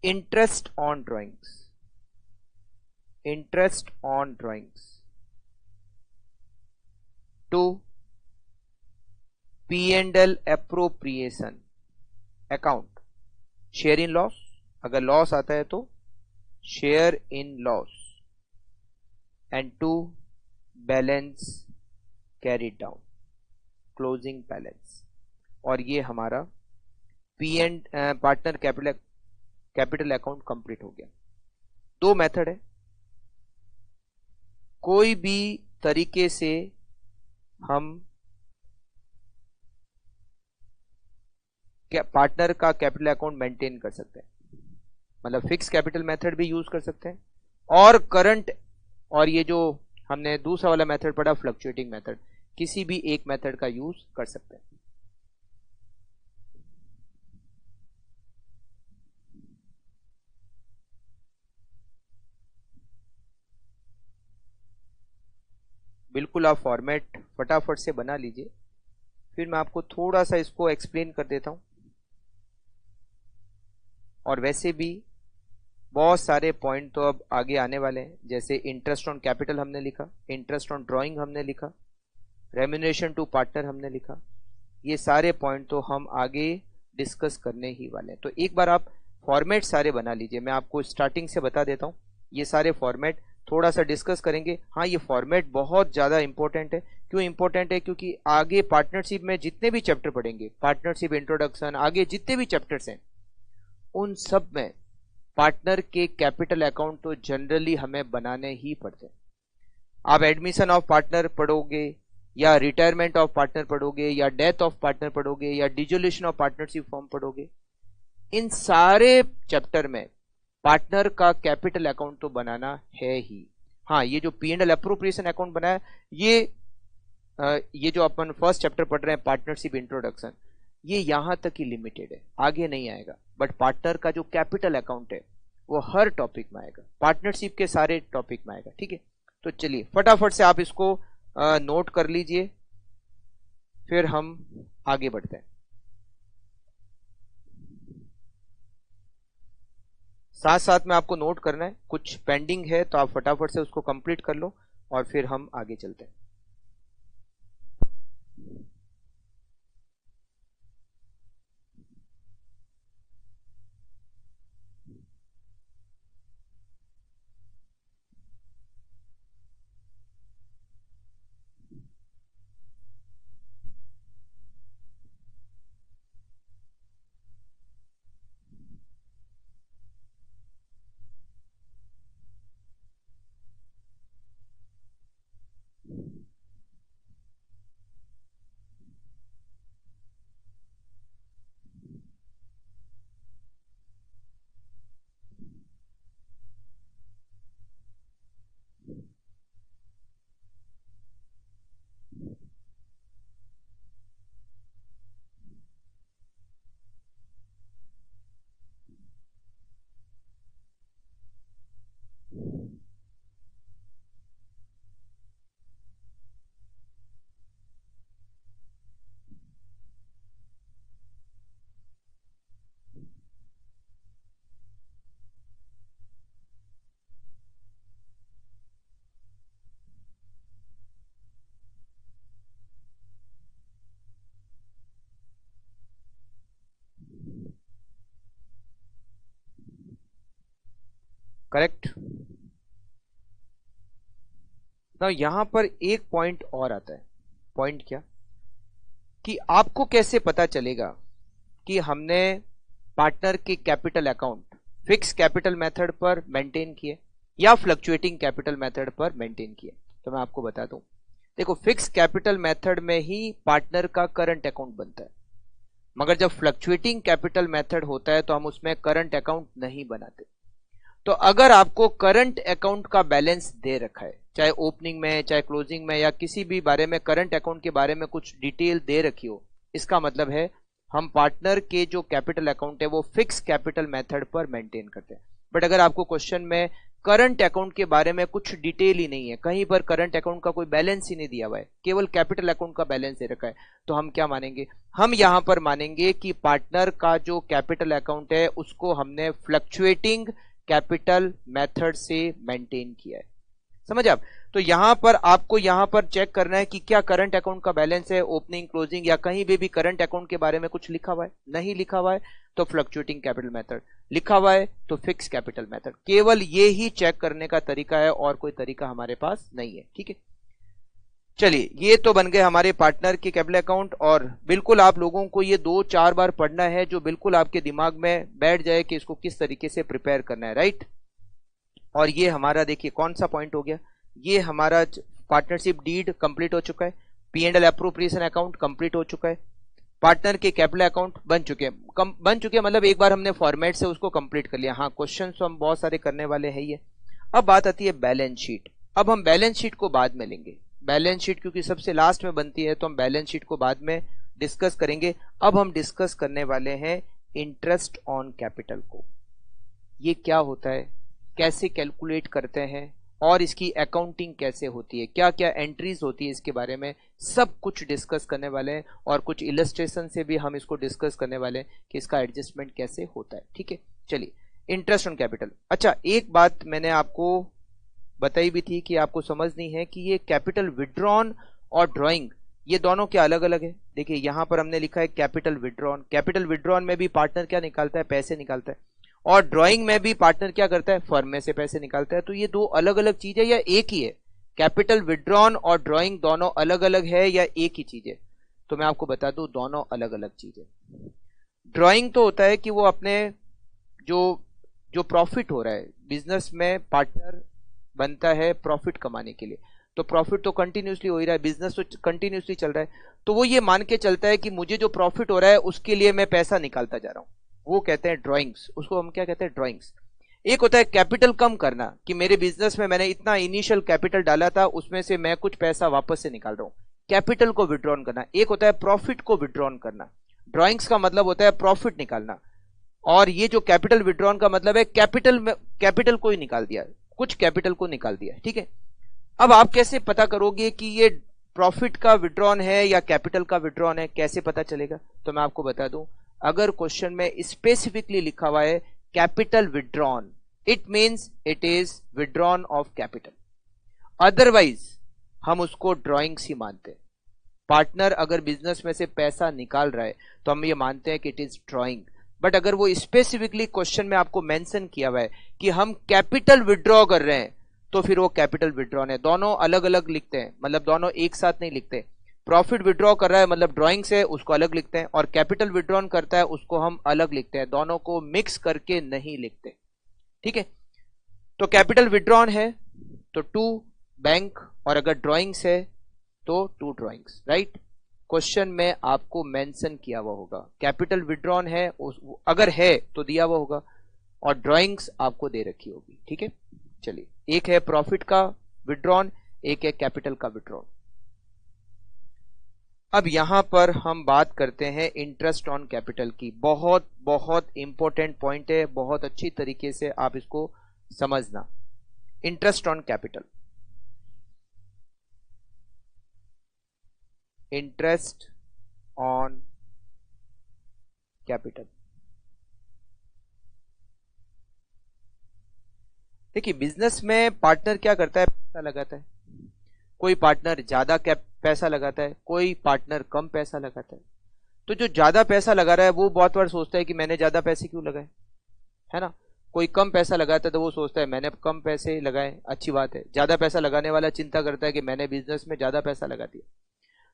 A: interest on drawings, interest on drawings, to P&L appropriation account, share in loss, अगर लॉस आता है तो share in loss, and to balance carried down, closing balance. और ये हमारा पार्टनर कैपिटल अकाउंट कंप्लीट हो गया। दो मेथड है, कोई भी तरीके से हम पार्टनर का कैपिटल अकाउंट मेंटेन कर सकते हैं, मतलब फिक्स कैपिटल मेथड भी यूज कर सकते हैं, और करंट, और ये जो हमने दूसरा वाला मेथड पढ़ा फ्लक्चुएटिंग मेथड, किसी भी एक मेथड का यूज कर सकते हैं। बिल्कुल आप फॉर्मेट फटाफट से बना लीजिए, फिर मैं आपको थोड़ा सा इसको एक्सप्लेन कर देता हूं। और वैसे भी बहुत सारे पॉइंट तो अब आगे आने वाले हैं, जैसे इंटरेस्ट ऑन कैपिटल हमने लिखा, इंटरेस्ट ऑन ड्राइंग हमने लिखा, रेम्यूनरेशन टू पार्टनर हमने लिखा। ये सारे पॉइंट तो हम आगे डिस्कस करने ही वाले हैं। तो एक बार आप फॉर्मेट सारे बना लीजिए, मैं आपको स्टार्टिंग से बता देता हूँ। ये सारे फॉर्मेट थोड़ा सा डिस्कस करेंगे। हाँ, ये फॉर्मेट बहुत ज़्यादा इंपॉर्टेंट है। क्यों इंपॉर्टेंट है? क्योंकि आगे पार्टनरशिप में जितने भी चैप्टर पढ़ेंगे, पार्टनरशिप इंट्रोडक्शन, आगे जितने भी चैप्टर्स हैं, उन सब में पार्टनर के कैपिटल अकाउंट तो जनरली हमें बनाने ही पड़ते हैं। आप एडमिशन ऑफ पार्टनर पढ़ोगे, या रिटायरमेंट ऑफ पार्टनर पढ़ोगे, या डेथ ऑफ पार्टनर पढ़ोगे, या डिसोल्यूशन ऑफ पार्टनरशिप फॉर्म पढ़ोगे, इन सारे चैप्टर में पार्टनर का कैपिटल अकाउंट तो बनाना है ही। हाँ, ये जो P&L अप्रोप्रिएशन अकाउंट बनाया, ये जो अपन फर्स्ट चैप्टर पढ़ रहे हैं पार्टनरशिप इंट्रोडक्शन, ये यहां तक ही लिमिटेड है, आगे नहीं आएगा। बट पार्टनर का जो कैपिटल अकाउंट है वो हर टॉपिक में आएगा, पार्टनरशिप के सारे टॉपिक में आएगा। ठीक है, तो चलिए फटाफट से आप इसको नोट कर लीजिए, फिर हम आगे बढ़ते हैं। साथ साथ में आपको नोट करना है, कुछ पेंडिंग है तो आप फटाफट से उसको कंप्लीट कर लो और फिर हम आगे चलते हैं। करेक्ट ना। यहां पर एक पॉइंट और आता है। पॉइंट क्या? कि आपको कैसे पता चलेगा कि हमने पार्टनर के capital account fix capital method पर मेंटेन किए या फ्लक्चुएटिंग कैपिटल मेथड पर मेंटेन किए? तो मैं आपको बता दूं, देखो, फिक्स कैपिटल मेथड में ही पार्टनर का करंट अकाउंट बनता है, मगर जब फ्लक्चुएटिंग कैपिटल मेथड होता है तो हम उसमें करंट अकाउंट नहीं बनाते। तो अगर आपको करंट अकाउंट का बैलेंस दे रखा है, चाहे ओपनिंग में, चाहे क्लोजिंग में, या किसी भी बारे में करंट अकाउंट के बारे में कुछ डिटेल दे रखी हो, इसका मतलब है हम पार्टनर के जो कैपिटल अकाउंट है वो फिक्स कैपिटल मेथड पर मेंटेन करते हैं। बट अगर आपको क्वेश्चन में करंट अकाउंट के बारे में कुछ डिटेल ही नहीं है, कहीं पर करंट अकाउंट का कोई बैलेंस ही नहीं दिया हुआ है, केवल कैपिटल अकाउंट का बैलेंस दे रखा है, तो हम क्या मानेंगे? हम यहां पर मानेंगे कि पार्टनर का जो कैपिटल अकाउंट है उसको हमने फ्लक्चुएटिंग कैपिटल मेथड से मेंटेन किया है। समझ आप? तो यहां पर आपको यहां पर चेक करना है कि क्या करंट अकाउंट का बैलेंस है, ओपनिंग, क्लोजिंग, या कहीं भी करंट अकाउंट के बारे में कुछ लिखा हुआ है। नहीं लिखा हुआ है तो फ्लक्चुएटिंग कैपिटल मेथड, लिखा हुआ है तो फिक्स कैपिटल मेथड। केवल ये ही चेक करने का तरीका है, और कोई तरीका हमारे पास नहीं है। ठीक है, चलिए, ये तो बन गए हमारे पार्टनर के कैपिटल अकाउंट, और बिल्कुल आप लोगों को ये 2-4 बार पढ़ना है, जो बिल्कुल आपके दिमाग में बैठ जाए कि इसको किस तरीके से प्रिपेयर करना है। राइट, और ये हमारा देखिए कौन सा पॉइंट हो गया, ये हमारा पार्टनरशिप डीड कंप्लीट हो चुका है, P&L अप्रोप्रिएशन अकाउंट कंप्लीट हो चुका है, पार्टनर के कैपिटल अकाउंट बन चुके हैं। बन चुके हैं मतलब एक बार हमने फॉर्मेट से उसको कंप्लीट कर लिया। हाँ, क्वेश्चन तो हम बहुत सारे करने वाले हैं ये। अब बात आती है बैलेंस शीट। अब हम बैलेंस शीट को बाद में लेंगे, बैलेंस शीट क्योंकि सबसे लास्ट में बनती है, तो हम बैलेंस शीट को बाद में डिस्कस करेंगे। अब हम डिस्कस करने वाले हैं इंटरेस्ट ऑन कैपिटल को। ये क्या होता है, कैसे कैलकुलेट करते हैं, और इसकी अकाउंटिंग कैसे होती है, क्या क्या एंट्रीज होती है, इसके बारे में सब कुछ डिस्कस करने वाले हैं, और कुछ इलस्ट्रेशन से भी हम इसको डिस्कस करने वाले हैं कि इसका एडजस्टमेंट कैसे होता है। ठीक है, चलिए इंटरेस्ट ऑन कैपिटल। अच्छा, एक बात मैंने आपको बताई भी थी कि आपको समझनी है कि ये कैपिटल विड्रॉन और ड्राइंग ये दोनों क्या अलग अलग है। देखिए यहां पर हमने लिखा है कैपिटल विड्रॉन। कैपिटल विड्रॉन में भी पार्टनर क्या निकालता है, पैसे निकालता है, और ड्राइंग में भी पार्टनर क्या करता है, फर्म में से पैसे निकालता है। तो ये दो अलग अलग चीज है या एक ही है? कैपिटल विड्रॉन और ड्राइंग दोनों अलग अलग है या एक ही चीज है? तो मैं आपको बता दूं, दोनों अलग अलग चीज है। ड्राइंग तो होता है कि वो अपने जो जो प्रॉफिट हो रहा है बिजनेस में, पार्टनर बनता है प्रॉफिट कमाने के लिए। तो प्रॉफिट तो कंटिन्यूसली हो ही रहा है, बिजनेस तो कंटिन्यूसली चल रहा है, तो वो ये मान के चलता है कि मुझे जो प्रॉफिट हो रहा है उसके लिए मैं पैसा निकालता जा रहा हूं। वो कहते हैं ड्राइंग्स, उसको हम क्या कहते हैं, ड्राइंग्स। एक होता है कैपिटल कम करना, कि मेरे बिजनेस में मैंने इतना इनिशियल कैपिटल डाला था, उसमें से मैं कुछ पैसा वापस से निकाल रहा हूं, कैपिटल को विड्रॉन करना। एक होता है प्रॉफिट को विड्रॉन करना। ड्राइंग्स का मतलब होता है प्रॉफिट निकालना, और ये जो कैपिटल विड्रॉन का मतलब है कैपिटल को ही निकाल दिया, कुछ कैपिटल को निकाल दिया। ठीक है, अब आप कैसे पता करोगे कि ये प्रॉफिट का विड्रॉन है या कैपिटल का विड्रॉन है, कैसे पता चलेगा? तो मैं आपको बता दूं, अगर क्वेश्चन में स्पेसिफिकली लिखा हुआ है capital withdrawn, it means it is withdrawn of capital. Otherwise हम उसको ड्राइंग्स ही मानते हैं। पार्टनर अगर बिजनेस में से पैसा निकाल रहा है तो हम ये मानते हैं कि इट इज ड्राइंग। बट अगर वो स्पेसिफिकली क्वेश्चन में आपको मेंशन किया हुआ है कि हम कैपिटल विड्रॉ कर रहे हैं, तो फिर वो कैपिटल विड्रॉन है। दोनों अलग अलग लिखते हैं, मतलब दोनों एक साथ नहीं लिखते। प्रॉफिट विड्रॉ कर रहा है मतलब ड्राइंग से, उसको अलग लिखते हैं, और कैपिटल विड्रॉन करता है उसको हम अलग लिखते हैं, दोनों को मिक्स करके नहीं लिखते। ठीक है, तो कैपिटल विड्रॉन है तो 2 बैंक, और अगर ड्राइंग्स है तो 2 ड्राइंग्स। राइट, क्वेश्चन में आपको मेंशन किया हुआ होगा कैपिटल विड्रॉन है, अगर है तो दिया हुआ होगा, और ड्राइंग्स आपको दे रखी होगी। ठीक है, चलिए, एक है प्रॉफिट का विड्रॉन, एक है कैपिटल का विड्रॉन। अब यहां पर हम बात करते हैं इंटरेस्ट ऑन कैपिटल की। बहुत बहुत इंपॉर्टेंट पॉइंट है, बहुत अच्छी तरीके से आप इसको समझना। Interest on capital, interest on capital. देखिए बिजनेस में पार्टनर क्या करता है, पैसा लगाता है। कोई पार्टनर ज्यादा पैसा लगाता है, कोई पार्टनर कम पैसा लगाता है। तो जो ज्यादा पैसा लगा रहा है वो बहुत बार सोचता है कि मैंने ज्यादा पैसे क्यों लगाए, है ना। कोई कम पैसा लगाता है तो वो सोचता है मैंने कम पैसे लगाए, अच्छी बात है। ज्यादा पैसा लगाने वाला चिंता करता है कि मैंने बिजनेस में ज्यादा पैसा लगा दिया।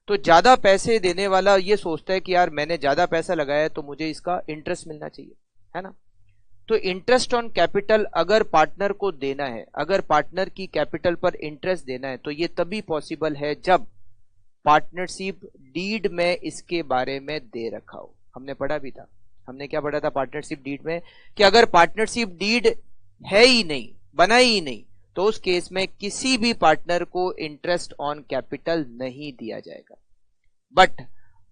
A: तो ज्यादा पैसे देने वाला ये सोचता है कि यार मैंने ज्यादा पैसा लगाया है तो मुझे इसका इंटरेस्ट मिलना चाहिए, है ना। तो इंटरेस्ट ऑन कैपिटल अगर पार्टनर को देना है, अगर पार्टनर की कैपिटल पर इंटरेस्ट देना है, तो ये तभी पॉसिबल है जब पार्टनरशिप डीड में इसके बारे में दे रखा हो। हमने पढ़ा भी था, हमने क्या पढ़ा था पार्टनरशिप डीड में, कि अगर पार्टनरशिप डीड है ही नहीं, बना ही नहीं, तो उस केस में किसी भी पार्टनर को इंटरेस्ट ऑन कैपिटल नहीं दिया जाएगा। बट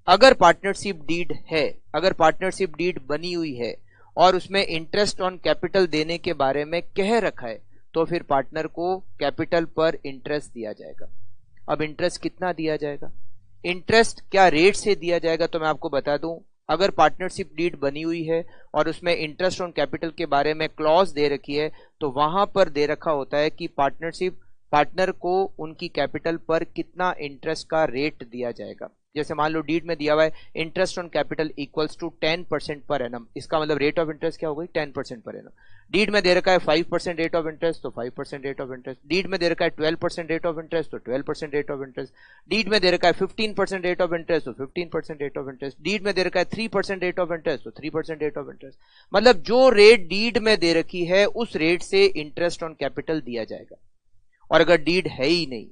A: अगर पार्टनरशिप डीड है, अगर पार्टनरशिप डीड बनी हुई है और उसमें इंटरेस्ट ऑन कैपिटल देने के बारे में कह रखा है, तो फिर पार्टनर को कैपिटल पर इंटरेस्ट दिया जाएगा। अब इंटरेस्ट कितना दिया जाएगा, इंटरेस्ट क्या रेट से दिया जाएगा, तो मैं आपको बता दूं, अगर पार्टनरशिप डीड बनी हुई है और उसमें इंटरेस्ट ऑन कैपिटल के बारे में क्लॉज दे रखी है, तो वहां पर दे रखा होता है कि पार्टनर को उनकी कैपिटल पर कितना इंटरेस्ट का रेट दिया जाएगा। जैसे मान लो डीड में दिया हुआ है interest on capital equals to 10% per annum, इसका मतलब रेट ऑफ इंटरेस्ट क्या हो गई, 10% पर एनम। डीड में दे रखा है 5% रेट ऑफ इंटरेस्ट, तो 5% रेट ऑफ इंटरेस्ट। डीड में दे रखा है 12% रेट ऑफ इंटरेस्ट, तो 12% रेट ऑफ इंटरेस्ट। डीड में दे रखा है 15% रेट ऑफ इंटरेस्ट, तो 15% रेट ऑफ इंटरेस्ट। डीड में दे रखा है 3% रेट ऑफ इंटरेस्ट, तो 3% रेट ऑफ इंटरेस्ट। मतलब जो रेट डीड में दे रखी है उस रेट से इंटरेस्ट ऑन कैपिटल दिया जाएगा। और अगर डीड है ही नहीं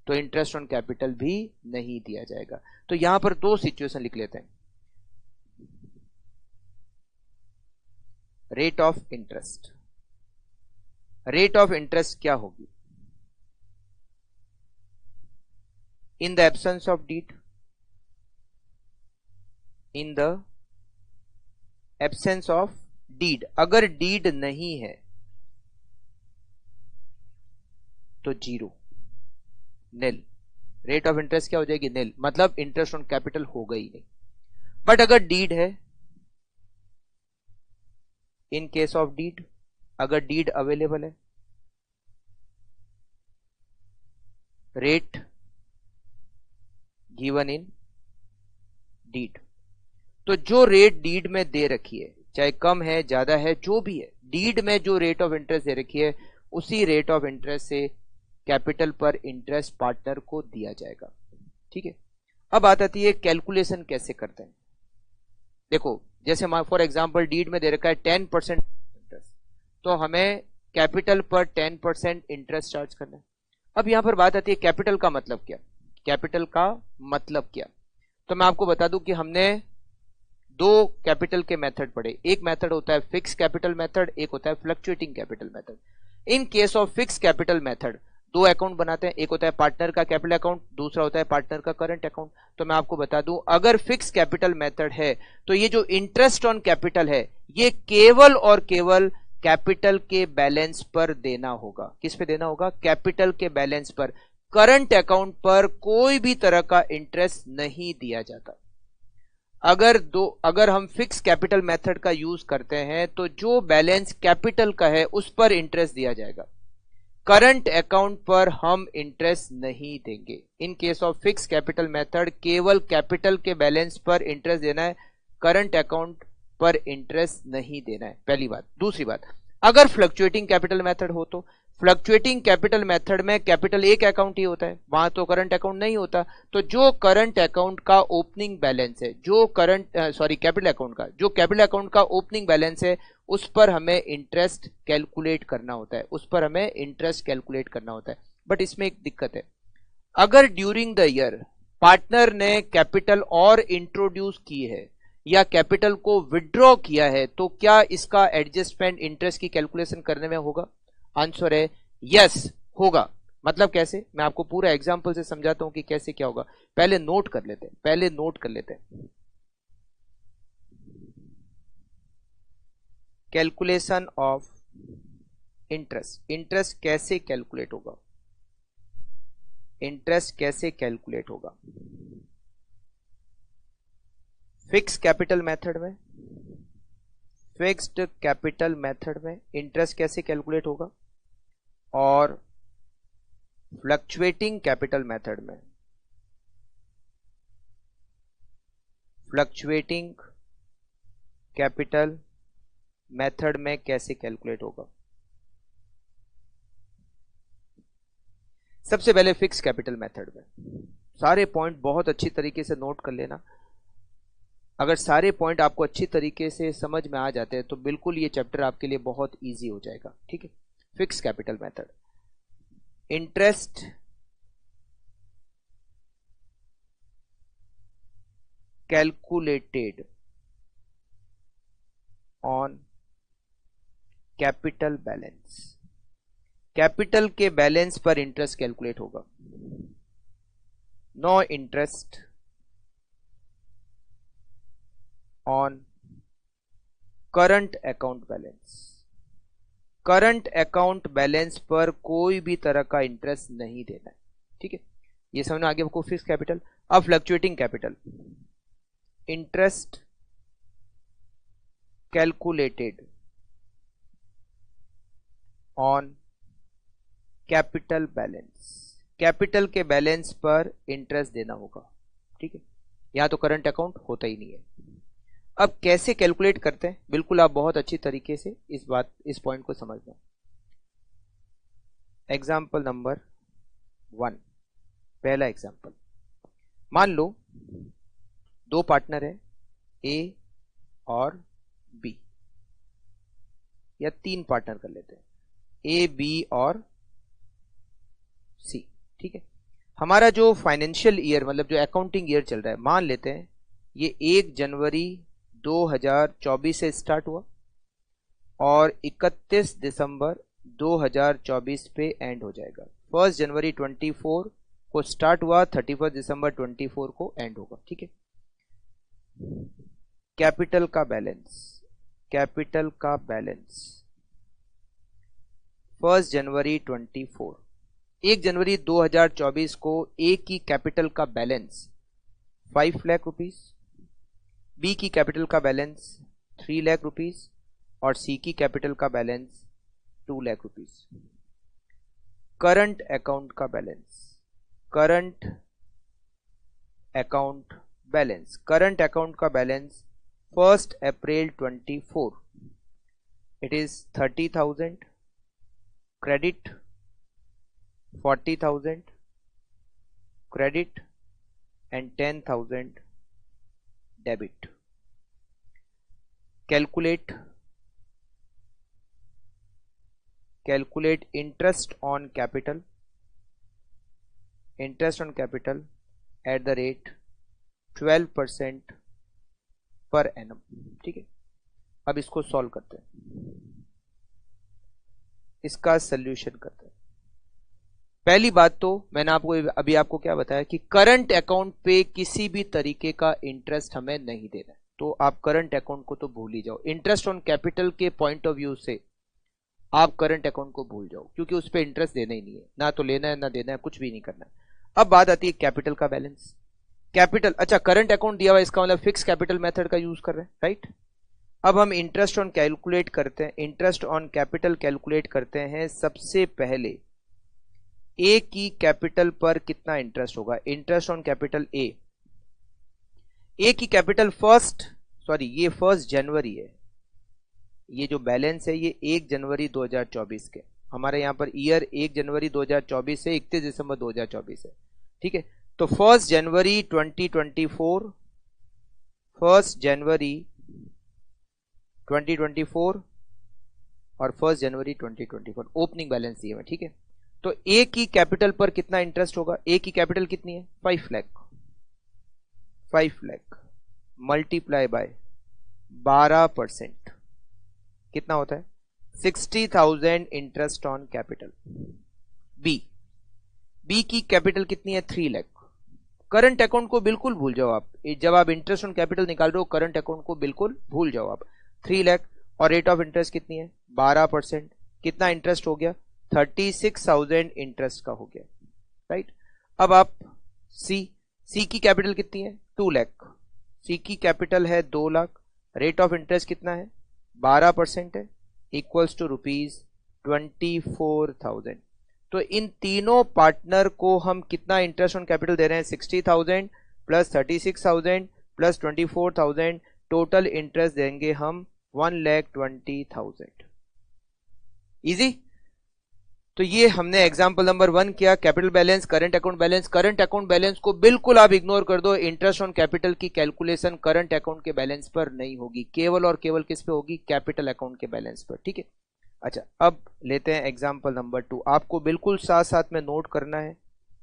A: तो इंटरेस्ट ऑन कैपिटल भी नहीं दिया जाएगा। तो यहां पर 2 सिचुएशन लिख लेते हैं। Rate of interest, rate of interest क्या होगी in the absence of deed, in the absence of deed. अगर डीड नहीं है तो 0, नील। रेट ऑफ इंटरेस्ट क्या हो जाएगी, नील, मतलब इंटरेस्ट ऑन कैपिटल होगा ही नहीं। बट अगर डीड है इन केस ऑफ डीड, अगर डीड अवेलेबल है, रेट गिवन इन डीड। तो जो रेट डीड में दे रखी है, चाहे कम है ज्यादा है जो भी है, डीड में जो रेट ऑफ इंटरेस्ट दे रखी है उसी रेट ऑफ इंटरेस्ट से कैपिटल पर इंटरेस्ट पार्टनर को दिया जाएगा। ठीक है, अब बात आती है कैलकुलेशन कैसे करते हैं। देखो जैसे फॉर एग्जांपल डीड में दे रखा है 10% इंटरेस्ट, तो हमें कैपिटल पर 10% इंटरेस्ट चार्ज करना है। अब यहां पर बात आती है कैपिटल का मतलब क्या, कैपिटल का मतलब क्या। तो मैं आपको बता दूं कि हमने दो कैपिटल के मेथड पढ़े, एक मेथड होता है फिक्स कैपिटल मेथड, एक होता है fluctuating capital method. In case of fix capital method दो अकाउंट बनाते हैं, एक होता है पार्टनर का कैपिटल अकाउंट, दूसरा होता है पार्टनर का करंट अकाउंट। तो मैं आपको बता दूं अगर फिक्स कैपिटल मेथड है तो ये जो इंटरेस्ट ऑन कैपिटल है ये केवल और केवल कैपिटल के बैलेंस पर देना होगा। किस पे देना होगा? कैपिटल के बैलेंस पर। करंट अकाउंट पर कोई भी तरह का इंटरेस्ट नहीं दिया जाता। अगर हम फिक्स कैपिटल मेथड का यूज करते हैं तो जो बैलेंस कैपिटल का है उस पर इंटरेस्ट दिया जाएगा, करंट अकाउंट पर हम इंटरेस्ट नहीं देंगे। इन case of fix capital method केवल कैपिटल के बैलेंस पर इंटरेस्ट देना है, करंट अकाउंट पर इंटरेस्ट नहीं देना है, पहली बात। दूसरी बात, अगर फ्लक्चुएटिंग कैपिटल मेथड हो तो फ्लक्चुएटिंग कैपिटल मेथड में कैपिटल एक अकाउंट ही होता है, वहां तो करंट अकाउंट नहीं होता। तो जो करंट अकाउंट का ओपनिंग बैलेंस है, जो कैपिटल अकाउंट का जो कैपिटल अकाउंट का ओपनिंग बैलेंस है उस पर हमें इंटरेस्ट कैलकुलेट करना होता है, उस पर हमें इंटरेस्ट कैलकुलेट करना होता है। बट इसमें एक दिक्कत है, अगर ड्यूरिंग द ईयर पार्टनर ने कैपिटल और इंट्रोड्यूस की है या कैपिटल को विड्रॉ किया है तो क्या इसका एडजस्टमेंट इंटरेस्ट की कैलकुलेशन करने में होगा? आंसर है यस, होगा। मतलब कैसे, मैं आपको पूरा एग्जांपल से समझाता हूं कि कैसे क्या होगा। पहले नोट कर लेते हैं, कैलकुलेशन ऑफ इंटरेस्ट। इंटरेस्ट कैसे कैलकुलेट होगा? फिक्स कैपिटल मेथड में, फिक्स्ड कैपिटल मेथड में इंटरेस्ट कैसे कैलकुलेट होगा, और फ्लक्चुएटिंग कैपिटल मेथड में, फ्लक्चुएटिंग कैपिटल मेथड में कैसे कैलकुलेट होगा। सबसे पहले फिक्स कैपिटल मेथड में सारे पॉइंट बहुत अच्छी तरीके से नोट कर लेना। अगर सारे पॉइंट आपको अच्छी तरीके से समझ में आ जाते हैं तो बिल्कुल ये चैप्टर आपके लिए बहुत इजी हो जाएगा। ठीक है, fix capital method, interest calculated on capital balance. Capital के बैलेंस पर इंटरेस्ट कैलकुलेट होगा। No interest on current account balance. Current account balance पर कोई भी तरह का इंटरेस्ट नहीं देना है। ठीक है, ये समझ में आगे आपको फिक्स कैपिटल। अब fluctuating capital, interest calculated on capital balance. Capital के बैलेंस पर इंटरेस्ट देना होगा। ठीक है, यहां तो करंट अकाउंट होता ही नहीं है। अब कैसे कैलकुलेट करते हैं, बिल्कुल आप बहुत अच्छी तरीके से इस पॉइंट को समझना। एग्जाम्पल नंबर 1, पहला एग्जाम्पल, मान लो दो पार्टनर है ए और बी, या तीन पार्टनर कर लेते हैं, ए बी और सी। ठीक है, हमारा जो फाइनेंशियल ईयर मतलब जो अकाउंटिंग ईयर चल रहा है, मान लेते हैं ये 1 जनवरी 2024 से स्टार्ट हुआ और 31 दिसंबर 2024 पे एंड हो जाएगा। 1 जनवरी 24 को स्टार्ट हुआ, 31 दिसंबर 24 को एंड होगा। ठीक है, कैपिटल का बैलेंस 1 जनवरी 24, 1 जनवरी 2024 को ए की कैपिटल का बैलेंस 5 लाख रुपीस, बी की कैपिटल का बैलेंस 3 लाख रुपीस और सी की कैपिटल का balance 2 lakh rupees. Current account का balance, current account balance, current account का balance 1 April 24 it is 30,000 credit, 40,000 credit and 10,000 debit. Calculate interest on capital, interest on capital at the rate 12% per annum. ठीक है, अब इसको solve करते हैं, इसका solution करते हैं। पहली बात तो मैंने अभी आपको क्या बताया कि करंट अकाउंट पे किसी भी तरीके का इंटरेस्ट हमें नहीं देना है, तो आप करंट अकाउंट को तो भूल ही जाओ। इंटरेस्ट ऑन कैपिटल के पॉइंट ऑफ व्यू से आप करंट अकाउंट को भूल जाओ, क्योंकि उस पर इंटरेस्ट देना ही नहीं है, ना तो लेना है ना देना है, कुछ भी नहीं करना है। अब बात आती है कैपिटल का बैलेंस। कैपिटल, अच्छा करंट अकाउंट दिया हुआ, इसका मतलब फिक्स कैपिटल मेथड का यूज कर रहे हैं, राइट। अब हम इंटरेस्ट ऑन कैलकुलेट करते हैं, इंटरेस्ट ऑन कैपिटल कैलकुलेट करते हैं। सबसे पहले ए की कैपिटल पर कितना इंटरेस्ट होगा, इंटरेस्ट ऑन कैपिटल ए की कैपिटल ये 1 जनवरी है, ये जो बैलेंस है ये 1 जनवरी 2024 के, हमारे यहां पर ईयर 1 जनवरी 2024 से 31 दिसंबर 2024 है। ठीक है, तो 1 जनवरी 2024, 1 जनवरी 2024 और 1 जनवरी 2024 ओपनिंग बैलेंस दिए हुए। ठीक है, तो ए की कैपिटल पर कितना इंटरेस्ट होगा, ए की कैपिटल कितनी है 5 लाख, 5 लाख मल्टीप्लाई बाय 12% कितना होता है 60,000 इंटरेस्ट ऑन कैपिटल। बी की कैपिटल कितनी है 3 लाख। करंट अकाउंट को बिल्कुल भूल जाओ आप, जब आप इंटरेस्ट ऑन कैपिटल निकाल रहे हो करंट अकाउंट को बिल्कुल भूल जाओ आप। 3 लाख और रेट ऑफ इंटरेस्ट कितनी है 12%, कितना इंटरेस्ट हो गया 36,000 इंटरेस्ट का हो गया, राइट। अब आप सी की कैपिटल कितनी है 2 लाख, सी की कैपिटल है 2 लाख, रेट ऑफ इंटरेस्ट कितना है 12% है, इक्वल्स टू ₹24,000। तो इन तीनों पार्टनर को हम कितना इंटरेस्ट ऑन कैपिटल दे रहे हैं 60,000 प्लस 36,000 प्लस 24,000, टोटल इंटरेस्ट देंगे हम 1,20,000। इजी। तो ये हमने एग्जांपल नंबर 1 किया, capital balance, current account balance. Current account balance को बिल्कुल आप इग्नोर कर दो, इंटरेस्ट ऑन कैपिटल की कैलकुलेशन करंट अकाउंट के बैलेंस पर नहीं होगी, केवल और केवल किस पे होगी कैपिटल अकाउंट के बैलेंस पर। ठीक है, अच्छा अब लेते हैं एग्जांपल नंबर 2, आपको बिल्कुल साथ साथ में नोट करना है।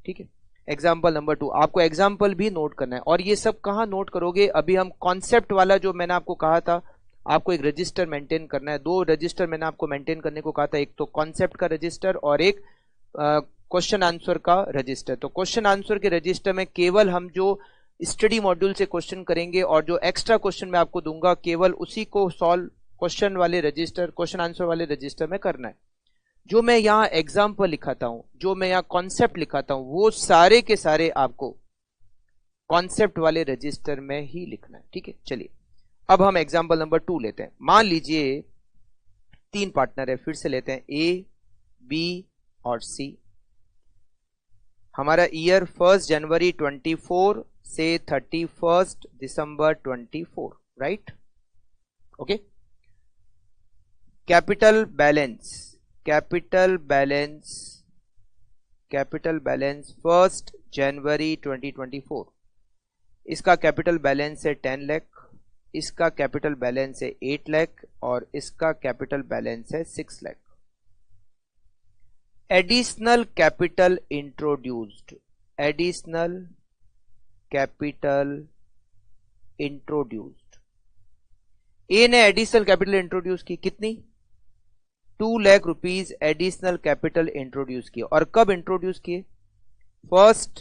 A: ठीक है, एग्जांपल नंबर 2 आपको एग्जांपल भी नोट करना है, और ये सब कहां नोट करोगे, अभी हम कॉन्सेप्ट वाला जो मैंने आपको कहा था आपको एक रजिस्टर मेंटेन करना है। 2 रजिस्टर मैंने आपको मेंटेन करने को कहा था, एक तो कॉन्सेप्ट का रजिस्टर और एक क्वेश्चन आंसर का रजिस्टर। तो क्वेश्चन आंसर के रजिस्टर में केवल हम जो स्टडी मॉड्यूल से क्वेश्चन करेंगे और जो एक्स्ट्रा क्वेश्चन मैं आपको दूंगा केवल उसी को सॉल्व क्वेश्चन वाले रजिस्टर, क्वेश्चन आंसर वाले रजिस्टर में करना है। जो मैं यहाँ एग्जाम्पल लिखाता हूं, जो मैं यहाँ कॉन्सेप्ट लिखाता हूं, वो सारे के सारे आपको कॉन्सेप्ट वाले रजिस्टर में ही लिखना है। ठीक है, चलिए अब हम एग्जाम्पल नंबर 2 लेते हैं। मान लीजिए 3 पार्टनर है, फिर से लेते हैं ए, बी और सी। हमारा ईयर 1 जनवरी 24 से 31 दिसंबर 24, right. Okay, capital balance, capital balance 1 जनवरी 2024, इसका कैपिटल बैलेंस है 10 लाख, इसका कैपिटल बैलेंस है 8 लाख और इसका कैपिटल बैलेंस है 6 lakh. Additional capital introduced, additional capital introduced, A ने एडिशनल कैपिटल इंट्रोड्यूस की, कितनी 2 lakh rupees additional capital introduce किए, और कब इंट्रोड्यूस किए 1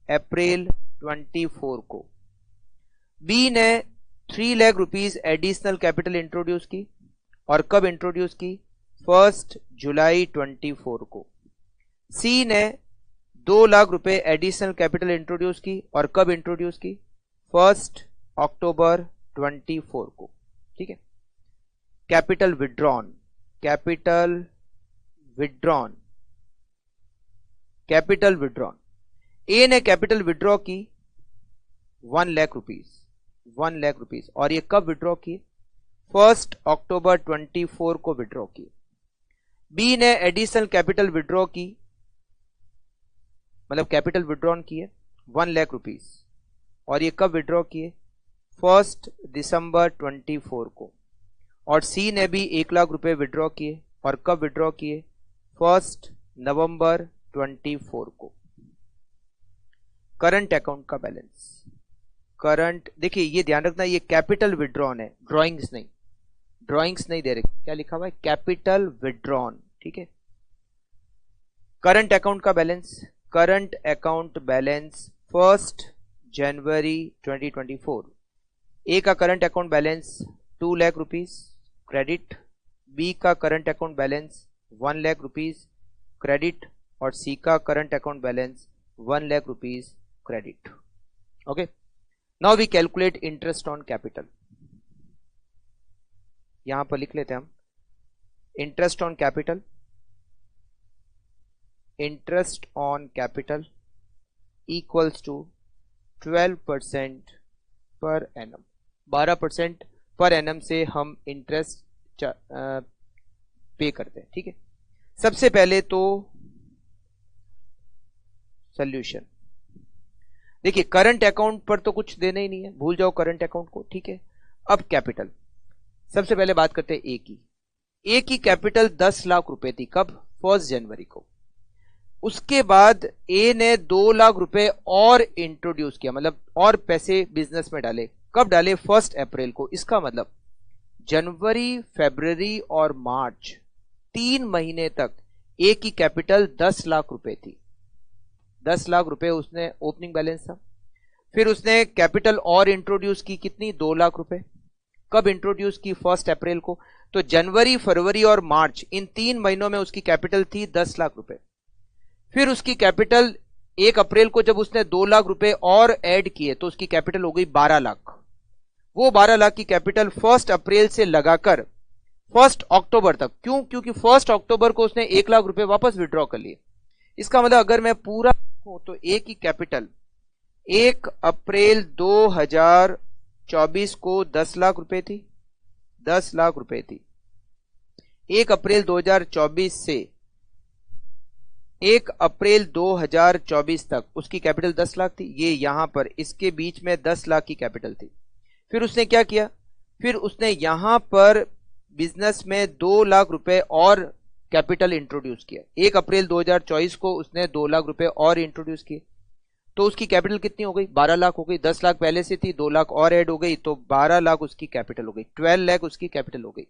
A: अप्रैल 24 को। बी ने 3 lakh rupees additional capital introduce की, और कब इंट्रोड्यूस की 1 जुलाई 24 को। सी ने 2 लाख रुपए एडिशनल कैपिटल इंट्रोड्यूस की, और कब इंट्रोड्यूस की 1 अक्टूबर 24 को। ठीक है, capital withdrawn, capital withdrawn, capital withdrawn. A ने कैपिटल विड्रॉ की 1 लाख रुपीज, 1 लाख रुपीज, और ये कब विड्रॉ की? 1 अक्टूबर 24 को विड्रॉ की। बी ने एडिशनल कैपिटल विड्रॉ की, मतलब कैपिटल विड्रॉन की है 1 लाख रुपीज, और ये कब विड्रॉ किए? 1 दिसंबर 24 को। और सी ने भी 1 लाख रुपए विड्रॉ किए, और कब विड्रॉ किए? 1 नवंबर 24 को। करंट अकाउंट का बैलेंस, करंट, देखिए ये ध्यान रखना, ये कैपिटल विड्रॉन है, ड्राइंग्स नहीं, ड्राइंग्स नहीं दे रहे, क्या लिखा हुआ है? कैपिटल विड्रॉन, ठीक है। करंट अकाउंट का बैलेंस, करंट अकाउंट बैलेंस 1 जनवरी 2024। ए का current account balance 2 lakh rupees credit, B का current account balance 1 lakh rupees credit, और सी का current account balance 1 lakh rupees credit. Okay, now we calculate interest on capital. यहां पर लिख लेते हैं हम interest on capital, interest on capital equals to 12% per annum. 12% per annum से हम इंटरेस्ट पे करते हैं, ठीक है। सबसे पहले तो सॉल्यूशन, देखिए करंट अकाउंट पर तो कुछ देना ही नहीं है, भूल जाओ करंट अकाउंट को, ठीक है। अब कैपिटल, सबसे पहले बात करते हैं ए की। ए की कैपिटल 10 लाख रुपए थी, कब? 1 जनवरी को। उसके बाद ए ने 2 लाख रुपए और इंट्रोड्यूस किया, मतलब और पैसे बिजनेस में डाले, कब डाले? 1 अप्रैल को। इसका मतलब जनवरी, फरवरी और मार्च 3 महीने तक ए की कैपिटल 10 लाख रुपए थी। 10 लाख रुपए उसने ओपनिंग बैलेंस था। फिर उसने कैपिटल और इंट्रोड्यूस की, कितनी? 2 लाख रुपए। कब इंट्रोड्यूस की? 1 अप्रैल को। तो जनवरी, फरवरी और मार्च, इन 3 महीनों में उसकी कैपिटल थी 10 लाख रुपए। फिर उसकी कैपिटल 1 अप्रैल को जब उसने 2 लाख रुपए और ऐड किए तो उसकी कैपिटल हो गई 12 लाख। वो 12 लाख की कैपिटल 1 अप्रैल से लगाकर 1 अक्टूबर तक, क्यों? क्योंकि 1 अक्टूबर को उसने 1 लाख रुपए वापस विड्रॉ कर लिए। इसका मतलब अगर मैं पूरा तो ए की कैपिटल 1 अप्रैल 2024 को 10 लाख रुपए थी, 10 लाख रुपए थी। 1 अप्रैल 2024 से 1 अप्रैल 2024 तक उसकी कैपिटल 10 लाख थी। ये यहां पर इसके बीच में 10 लाख की कैपिटल थी। फिर उसने क्या किया? फिर उसने यहां पर बिजनेस में 2 लाख रुपए और कैपिटल इंट्रोड्यूस किया। 1 अप्रैल 2024 को उसने 2 लाख रुपए और इंट्रोड्यूस किए, तो उसकी कैपिटल कितनी हो गई? 12 लाख हो गई। 10 लाख पहले से थी, 2 लाख और ऐड हो गई, तो 12 लाख उसकी कैपिटल हो गई, 12 लाख उसकी कैपिटल हो गई।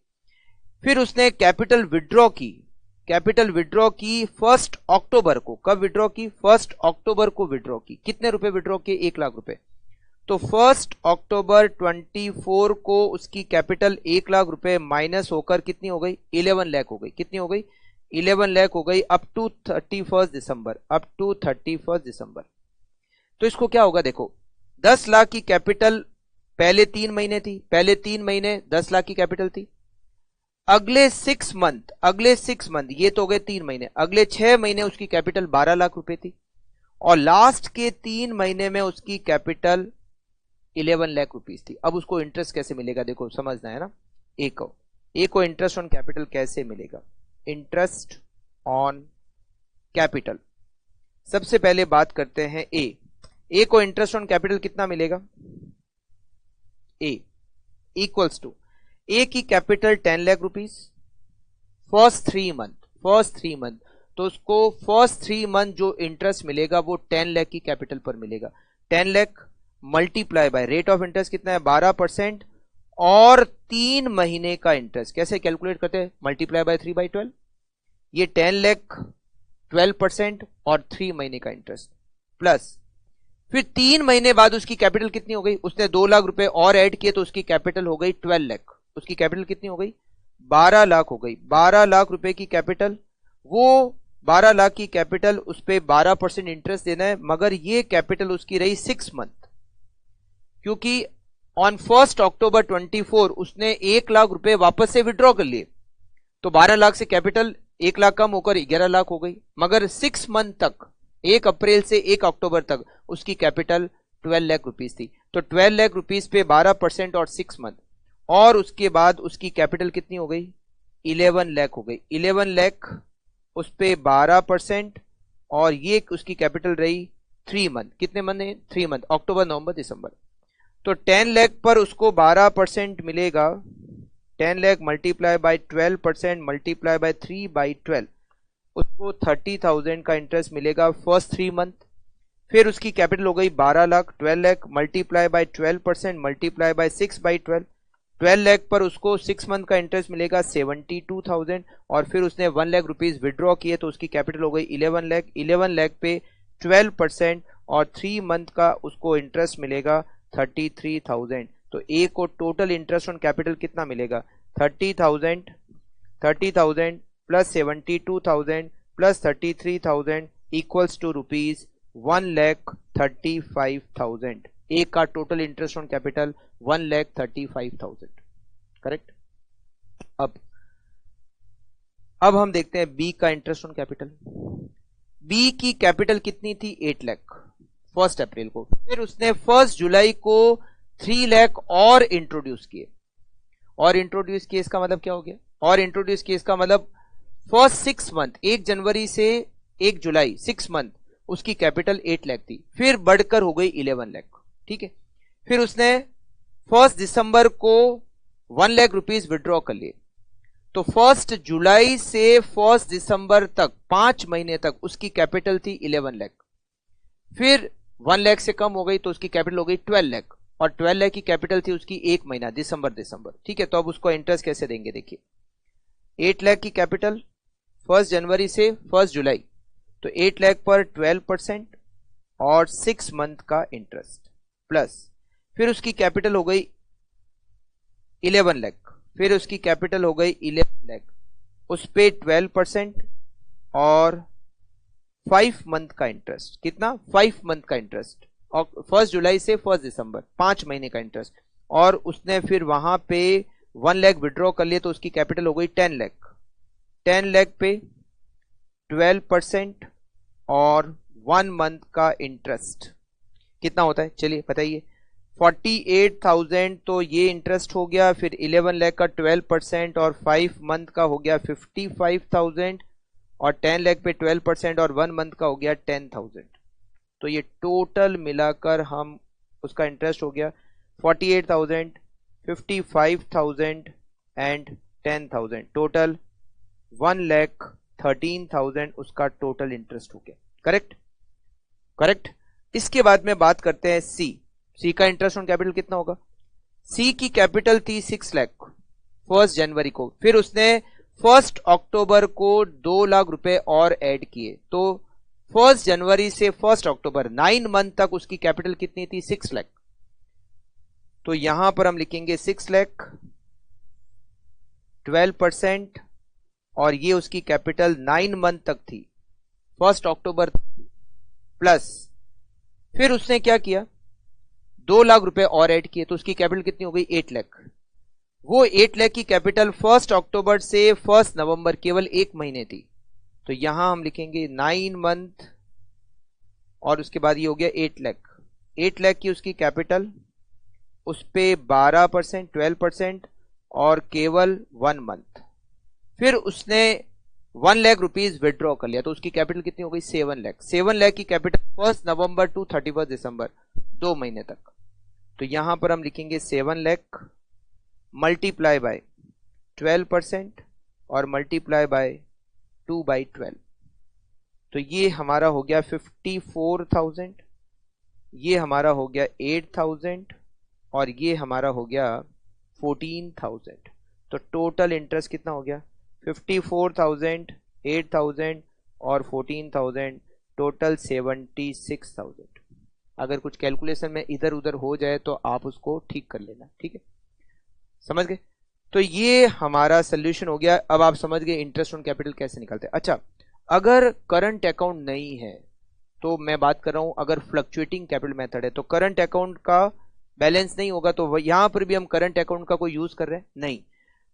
A: फिर उसने कैपिटल विड्रॉ की, कैपिटल विड्रॉ की 1 अक्टूबर को। कब विड्रॉ की? 1 अक्टूबर को विड्रॉ की। कितने रुपए विड्रॉ किए? 1 लाख रुपए। तो 1 अक्टूबर 24 को उसकी कैपिटल 1 लाख रुपए माइनस होकर कितनी हो गई? 11 लाख हो गई। कितनी हो गई? 11 लाख हो गई up to 31 December, up to 31 December. तो इसको क्या होगा? देखो 10 लाख की कैपिटल पहले 3 महीने थी, पहले 3 महीने 10 लाख की कैपिटल थी। अगले 6 मंथ, अगले 6 मंथ, ये तो हो गए 3 महीने, अगले 6 महीने उसकी कैपिटल 12 लाख रुपए थी, और लास्ट के 3 महीने में उसकी कैपिटल 11 लाख रुपीस थी। अब उसको इंटरेस्ट कैसे मिलेगा? देखो समझना है ना। ए को इंटरेस्ट ऑन कैपिटल कैसे मिलेगा? इंटरेस्ट ऑन कैपिटल, सबसे पहले बात करते हैं ए को इंटरेस्ट ऑन कैपिटल कितना मिलेगा? ए इक्वल्स टू, ए की capital 10 lakh rupees, first 3 month, तो उसको फर्स्ट 3 मंथ जो इंटरेस्ट मिलेगा वो 10 लाख की कैपिटल पर मिलेगा। 10 lakh multiply by rate of interest कितना है? 12%, और 3 महीने का इंटरेस्ट कैसे कैलकुलेट करते हैं? Multiply by 3/12। ये 10 लाख 12% और 3 महीने का इंटरेस्ट, प्लस फिर 3 महीने बाद उसकी कैपिटल कितनी हो गई? उसने 2 लाख रुपए और ऐड किए तो उसकी कैपिटल हो गई 12 लाख। उसकी कैपिटल कितनी हो गई? 12 लाख हो गई। 12 लाख रुपए की कैपिटल, वो 12 लाख की कैपिटल, उस पर 12% इंटरेस्ट देना है, मगर ये कैपिटल उसकी रही 6 मंथ, क्योंकि ऑन 1 अक्टूबर 24 उसने 1 लाख रुपए वापस से विड्रॉ कर लिए, तो 12 लाख से कैपिटल 1 लाख कम होकर 11 लाख हो गई। मगर 6 मंथ तक, 1 अप्रैल से 1 अक्टूबर तक उसकी कैपिटल 12 लाख रुपीस थी। तो 12 लाख रुपीस पे 12% और 6 मंथ, और उसके बाद उसकी कैपिटल कितनी हो गई? 11 लाख हो गई। 11 लाख उस पे 12%, और ये उसकी कैपिटल रही 3 मंथ। कितने मंथ है? 3 मंथ, अक्टूबर नवंबर दिसंबर। तो 10 लाख पर उसको 12% मिलेगा। 10 lakh multiply by 12% multiply by 3/12, उसको 30,000 का इंटरेस्ट मिलेगा फर्स्ट 3 मंथ। फिर उसकी कैपिटल हो गई 12 lakh. 12 lakh multiply by 12% multiply by 6/12, 12 lakh पर उसको 6 मंथ का इंटरेस्ट मिलेगा 72,000, और फिर उसने 1 लाख रुपीज विड्रॉ किए तो उसकी कैपिटल हो गई 11 लाख। 11 लाख पे 12% और 3 मंथ का उसको इंटरेस्ट मिलेगा 33,000। तो ए को टोटल इंटरेस्ट ऑन कैपिटल कितना मिलेगा? 30,000 plus 72,000 plus 33,000 equals to rupees 1,35,000। A का total interest on capital 1,35,000। Correct. अब हम देखते हैं बी का इंटरेस्ट ऑन कैपिटल। बी की कैपिटल कितनी थी? 8 लाख 1 अप्रैल को। फिर उसने 1 जुलाई को 3 लाख और इंट्रोड्यूस किए। और इंट्रोड्यूस किए इसका मतलब क्या हो गया? और इंट्रोड्यूस किए इसका मतलब फर्स्ट 6 मंथ, 1 जनवरी से 1 जुलाई 6 मंथ उसकी कैपिटल 8 लाख थी, फिर बढ़कर हो गई 11 लाख। ठीक है। फिर उसने 1 दिसंबर को 1 लाख रुपीज विड्रॉ कर लिए। तो 1 जुलाई से 1 दिसंबर तक 5 महीने तक उसकी कैपिटल थी 11 लाख। फिर 1 लाख से कम हो गई तो उसकी कैपिटल हो गई 12 लाख, और 12 लाख की कैपिटल थी उसकी 1 महीना दिसंबर। ठीक है। तो अब उसको इंटरेस्ट कैसे देंगे? देखिए, 8 लाख की कैपिटल 1 जनवरी से 1 जुलाई, तो 8 लाख पर 12% और 6 मंथ का इंटरेस्ट, प्लस फिर उसकी कैपिटल हो गई 11 लाख। फिर उसकी कैपिटल हो गई 11 लाख, उस पे 12% और 5 मंथ का इंटरेस्ट। कितना? 5 मंथ का इंटरेस्ट, और 1 जुलाई से 1 दिसंबर 5 महीने का इंटरेस्ट। और उसने फिर वहां पे 1 लाख विड्रॉ कर लिए तो उसकी कैपिटल हो गई 10 लाख। 10 लाख पे 12% और 1 मंथ का इंटरेस्ट कितना होता है? चलिए बताइए। 48,000 तो ये इंटरेस्ट हो गया, फिर 11 लाख का 12% और 5 मंथ का हो गया 55,000, और 10 लाख पे 12% और 1 मंथ का हो गया 10,000। तो ये टोटल मिलाकर हम उसका इंटरेस्ट हो गया 48,000, 55,000 एंड 10,000, टोटल 1,13,000 उसका टोटल इंटरेस्ट हो गया। करेक्ट। करेक्ट। इसके बाद में बात करते हैं सी का इंटरेस्ट ऑन कैपिटल कितना होगा? सी की कैपिटल थी 6 लाख 1 जनवरी को, फिर उसने 1 अक्टूबर को 2 लाख रुपए और ऐड किए, तो 1 जनवरी से 1 अक्टूबर 9 मंथ तक उसकी कैपिटल कितनी थी? 6 लाख। तो यहां पर हम लिखेंगे 6 लाख 12%, और ये उसकी कैपिटल 9 मंथ तक थी, 1 अक्टूबर तक थी, प्लस फिर उसने क्या किया? 2 लाख रुपए और ऐड किए, तो उसकी कैपिटल कितनी हो गई? 8 लाख। वो 8 लाख की कैपिटल 1 अक्टूबर से 1 नवंबर केवल 1 महीने थी, तो यहां हम लिखेंगे 9 मंथ, और उसके बाद ये हो गया 8 लाख। 8 लाख की उसकी कैपिटल, उस पे 12% 12% और केवल 1 मंथ। फिर उसने 1 लाख रुपीज विड्रॉ कर लिया, तो उसकी कैपिटल कितनी हो गई? 7 लाख। 7 लाख की कैपिटल 1 नवंबर टू 31 दिसंबर 2 महीने तक। तो यहां पर हम लिखेंगे 7 लाख मल्टीप्लाई बाय 12% और मल्टीप्लाई बाय 2/12, तो ये हमारा हो गया 54,000, ये हमारा हो गया 8,000, और ये हमारा हो गया 14,000। तो टोटल इंटरेस्ट कितना हो गया? 54,000, 8,000 और 14,000, टोटल 76,000। अगर कुछ कैलकुलेशन में इधर उधर हो जाए तो आप उसको ठीक कर लेना। ठीक है, समझ गए? तो ये हमारा सोल्यूशन हो गया। अब आप समझ गए इंटरेस्ट ऑन कैपिटल कैसे निकालते हैं। अच्छा, अगर करंट अकाउंट नहीं है, तो मैं बात कर रहा हूं अगर फ्लक्चुएटिंग कैपिटल मेथड है, तो करंट अकाउंट का बैलेंस नहीं होगा तो यहां पर भी हम करंट अकाउंट का कोई यूज कर रहे हैं नहीं।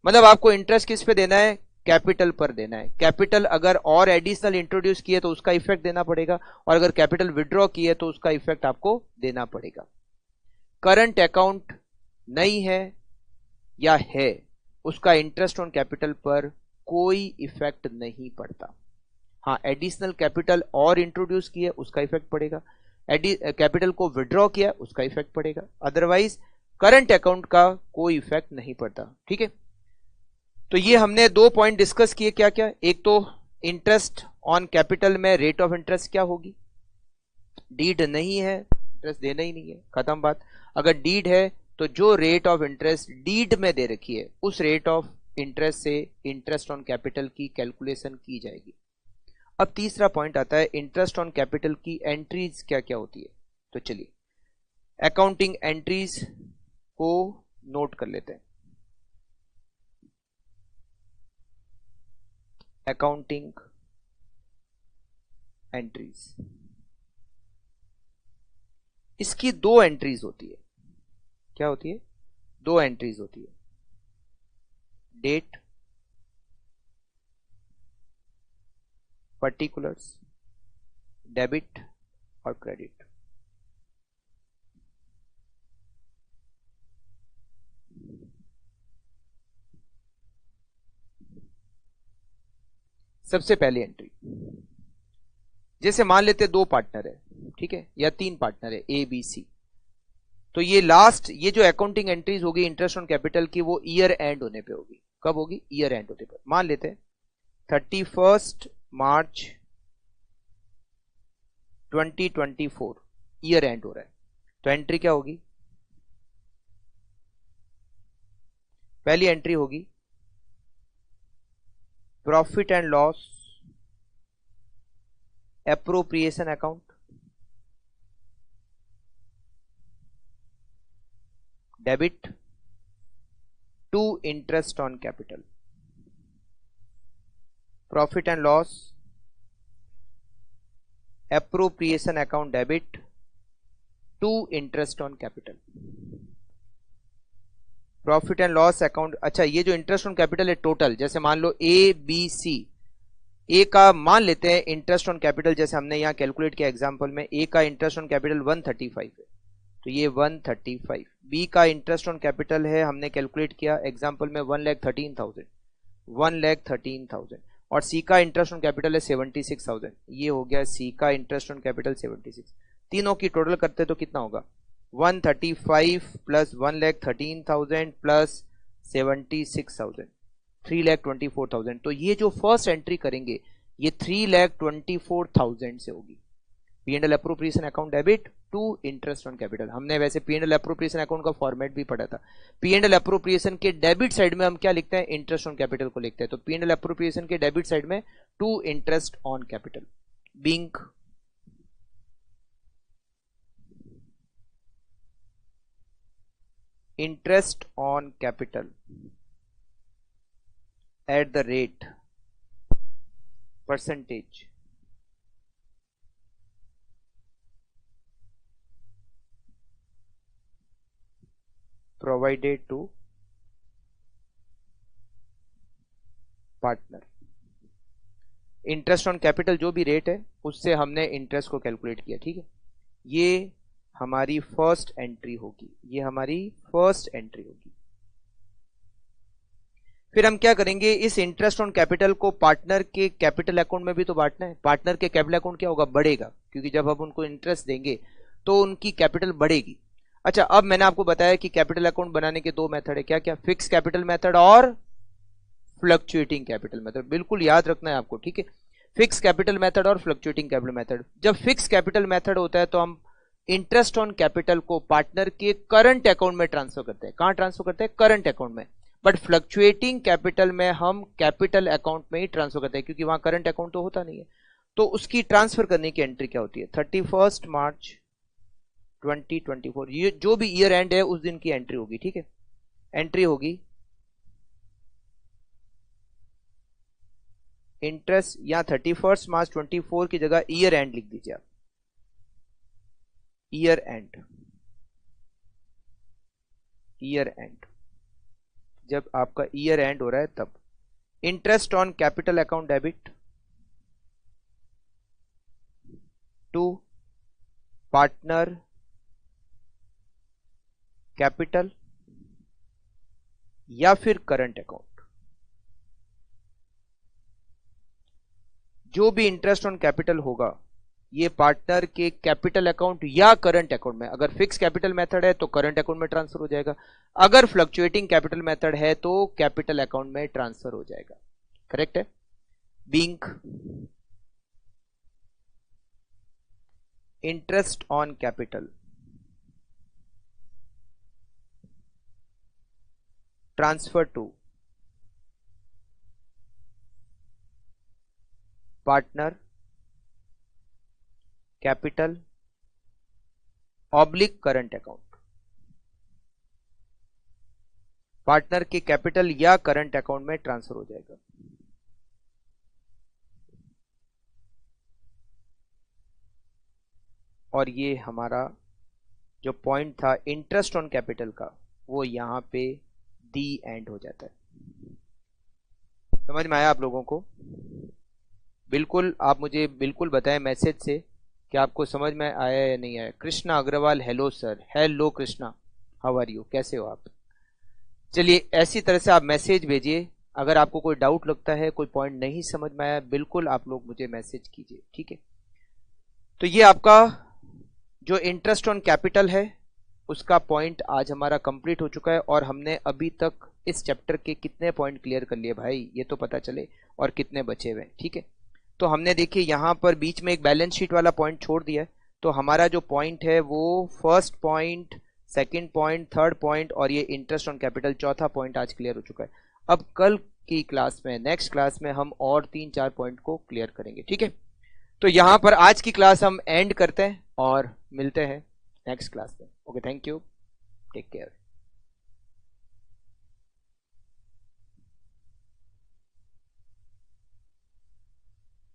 A: मतलब आपको इंटरेस्ट किस पे देना है, कैपिटल पर देना है। कैपिटल अगर और एडिशनल इंट्रोड्यूस किए तो उसका इफेक्ट देना पड़ेगा, और अगर कैपिटल विड्रॉ किए तो उसका इफेक्ट आपको देना पड़ेगा। करंट अकाउंट नहीं है या है, उसका इंटरेस्ट ऑन कैपिटल पर कोई इफेक्ट नहीं पड़ता। हाँ, एडिशनल कैपिटल और इंट्रोड्यूस किए उसका इफेक्ट पड़ेगा, कैपिटल को विड्रॉ किया उसका इफेक्ट पड़ेगा, अदरवाइज करंट अकाउंट का कोई इफेक्ट नहीं पड़ता। ठीक है, तो ये हमने 2 पॉइंट डिस्कस किए। क्या क्या? एक तो इंटरेस्ट ऑन कैपिटल में रेट ऑफ इंटरेस्ट क्या होगी, डीड नहीं है इंटरेस्ट देना ही नहीं है, खत्म बात। अगर डीड है तो जो रेट ऑफ इंटरेस्ट डीड में दे रखी है उस रेट ऑफ इंटरेस्ट से इंटरेस्ट ऑन कैपिटल की कैलकुलेशन की जाएगी। अब तीसरा पॉइंट आता है इंटरेस्ट ऑन कैपिटल की एंट्रीज क्या क्या होती है। तो चलिए अकाउंटिंग एंट्रीज को नोट कर लेते हैं। अकाउंटिंग एंट्रीज, इसकी 2 एंट्रीज होती है। क्या होती है? 2 एंट्रीज होती है, डेट, पर्टिकुलर्स, डेबिट और क्रेडिट। सबसे पहली एंट्री, जैसे मान लेते 2 पार्टनर है, ठीक है, या 3 पार्टनर है ए बी सी, तो ये लास्ट ये जो अकाउंटिंग एंट्रीज होगी इंटरेस्ट ऑन कैपिटल की वो ईयर एंड होने पे होगी। कब होगी? ईयर एंड होने पे। मान लेते हैं 31 मार्च 2024 ईयर एंड हो रहा है, तो एंट्री क्या होगी? पहली एंट्री होगी profit and loss appropriation account, debit to interest on capital. Profit and loss appropriation account debit to interest on capital. Profit and loss account, अच्छा ये जो इंटरेस्ट ऑन कैपिटल है टोटल, जैसे मान लो ए बी सी, ए का मान लेते हैं इंटरेस्ट ऑन कैपिटल, जैसे हमने यहां कैलकुलेट किया एग्जांपल में, ए का इंटरेस्ट ऑन कैपिटल 135 है, तो ये 135। बी का इंटरेस्ट ऑन कैपिटल है, हमने कैलकुलेट किया एग्जांपल में 1,13,000, और सी का इंटरेस्ट ऑन कैपिटल है 76,000, ये हो गया सी का इंटरेस्ट ऑन कैपिटल 76। तीनों की टोटल करते तो कितना होगा? 135 प्लस 1,13,000 प्लस 76,000, 3,24,000। तो ये जो फर्स्ट एंट्री करेंगे ये 3,24,000 से होगी। P&L appropriation account debit to interest on capital. हमने वैसे P&L अप्रोप्रिएशन अकाउंट का फॉर्मेट भी पढ़ा था। P&L अप्रोप्रिएशन के डेबिट साइड में हम क्या लिखते हैं? इंटरेस्ट ऑन कैपिटल को लिखते हैं। तो P&L अप्रोप्रिएशन के डेबिट साइड में to interest on capital being interest on capital at the rate percentage provided to partner। Interest on capital जो भी रेट है उससे हमने इंटरेस्ट को कैलकुलेट किया, ठीक है। ये हमारी फर्स्ट एंट्री होगी, ये हमारी फर्स्ट एंट्री होगी। फिर हम क्या करेंगे? इस इंटरेस्ट ऑन कैपिटल को पार्टनर के कैपिटल अकाउंट में भी तो बांटना है। पार्टनर के कैपिटल अकाउंट क्या होगा? बढ़ेगा, क्योंकि जब हम उनको इंटरेस्ट देंगे तो उनकी कैपिटल बढ़ेगी। अच्छा, अब मैंने आपको बताया कि कैपिटल अकाउंट बनाने के 2 मेथड है। क्या क्या? फिक्स कैपिटल मेथड और फ्लक्चुएटिंग कैपिटल मेथड। बिल्कुल याद रखना है आपको, ठीक है। फिक्स कैपिटल मेथड और फ्लक्चुएटिंग कैपिटल मेथड। जब फिक्स कैपिटल मेथड होता है तो हम इंटरेस्ट ऑन कैपिटल को पार्टनर के करंट अकाउंट में ट्रांसफर करते हैं। कहां ट्रांसफर करते हैं? करंट अकाउंट में। बट फ्लक्चुएटिंग कैपिटल में हम कैपिटल अकाउंट में ही ट्रांसफर करते हैं, क्योंकि वहां करंट अकाउंट तो होता नहीं है। तो उसकी ट्रांसफर करने की एंट्री क्या होती है? 31 मार्च 2024, ये जो भी ईयर एंड है उस दिन की एंट्री होगी, ठीक है। एंट्री होगी इंटरेस्ट, या 31 मार्च 24 की जगह ईयर एंड लिख दीजिए आप, ईयर एंड। ईयर एंड, जब आपका ईयर एंड हो रहा है तब। Interest on capital account debit to partner capital या फिर करंट अकाउंट। जो भी इंटरेस्ट ऑन कैपिटल होगा ये पार्टनर के कैपिटल अकाउंट या करंट अकाउंट में, अगर फिक्स कैपिटल मेथड है तो करंट अकाउंट में ट्रांसफर हो जाएगा, अगर फ्लक्चुएटिंग कैपिटल मेथड है तो कैपिटल अकाउंट में ट्रांसफर हो जाएगा। करेक्ट है। Being interest on capital transfer to partner capital oblique current account. Partner के कैपिटल या करंट अकाउंट में ट्रांसफर हो जाएगा। और ये हमारा जो पॉइंट था इंटरेस्ट ऑन कैपिटल का वो यहां पे दी एंड हो जाता है। समझ में आया आप लोगों को? बिल्कुल, आप मुझे बिल्कुल बताएं मैसेज से कि आपको समझ में आया या नहीं आया। Krishna Agarwal, hello sir. Hello Krishna, how are you, कैसे हो आप? चलिए ऐसी तरह से आप मैसेज भेजिए। अगर आपको कोई डाउट लगता है, कोई पॉइंट नहीं समझ में आया, बिल्कुल आप लोग मुझे मैसेज कीजिए, ठीक है। तो ये आपका जो इंटरेस्ट ऑन कैपिटल है उसका पॉइंट आज हमारा कंप्लीट हो चुका है। और हमने अभी तक इस चैप्टर के कितने पॉइंट क्लियर कर लिए भाई, ये तो पता चले, और कितने बचे हुए, ठीक है। तो हमने देखिए यहां पर बीच में एक बैलेंस शीट वाला पॉइंट छोड़ दिया है। तो हमारा जो पॉइंट है वो first point, second point, third point और ये इंटरेस्ट ऑन कैपिटल चौथा पॉइंट आज क्लियर हो चुका है। अब कल की क्लास में, नेक्स्ट क्लास में हम और 3-4 पॉइंट को क्लियर करेंगे, ठीक है। तो यहां पर आज की क्लास हम एंड करते हैं और मिलते हैं नेक्स्ट क्लास में। Okay, thank you, take care.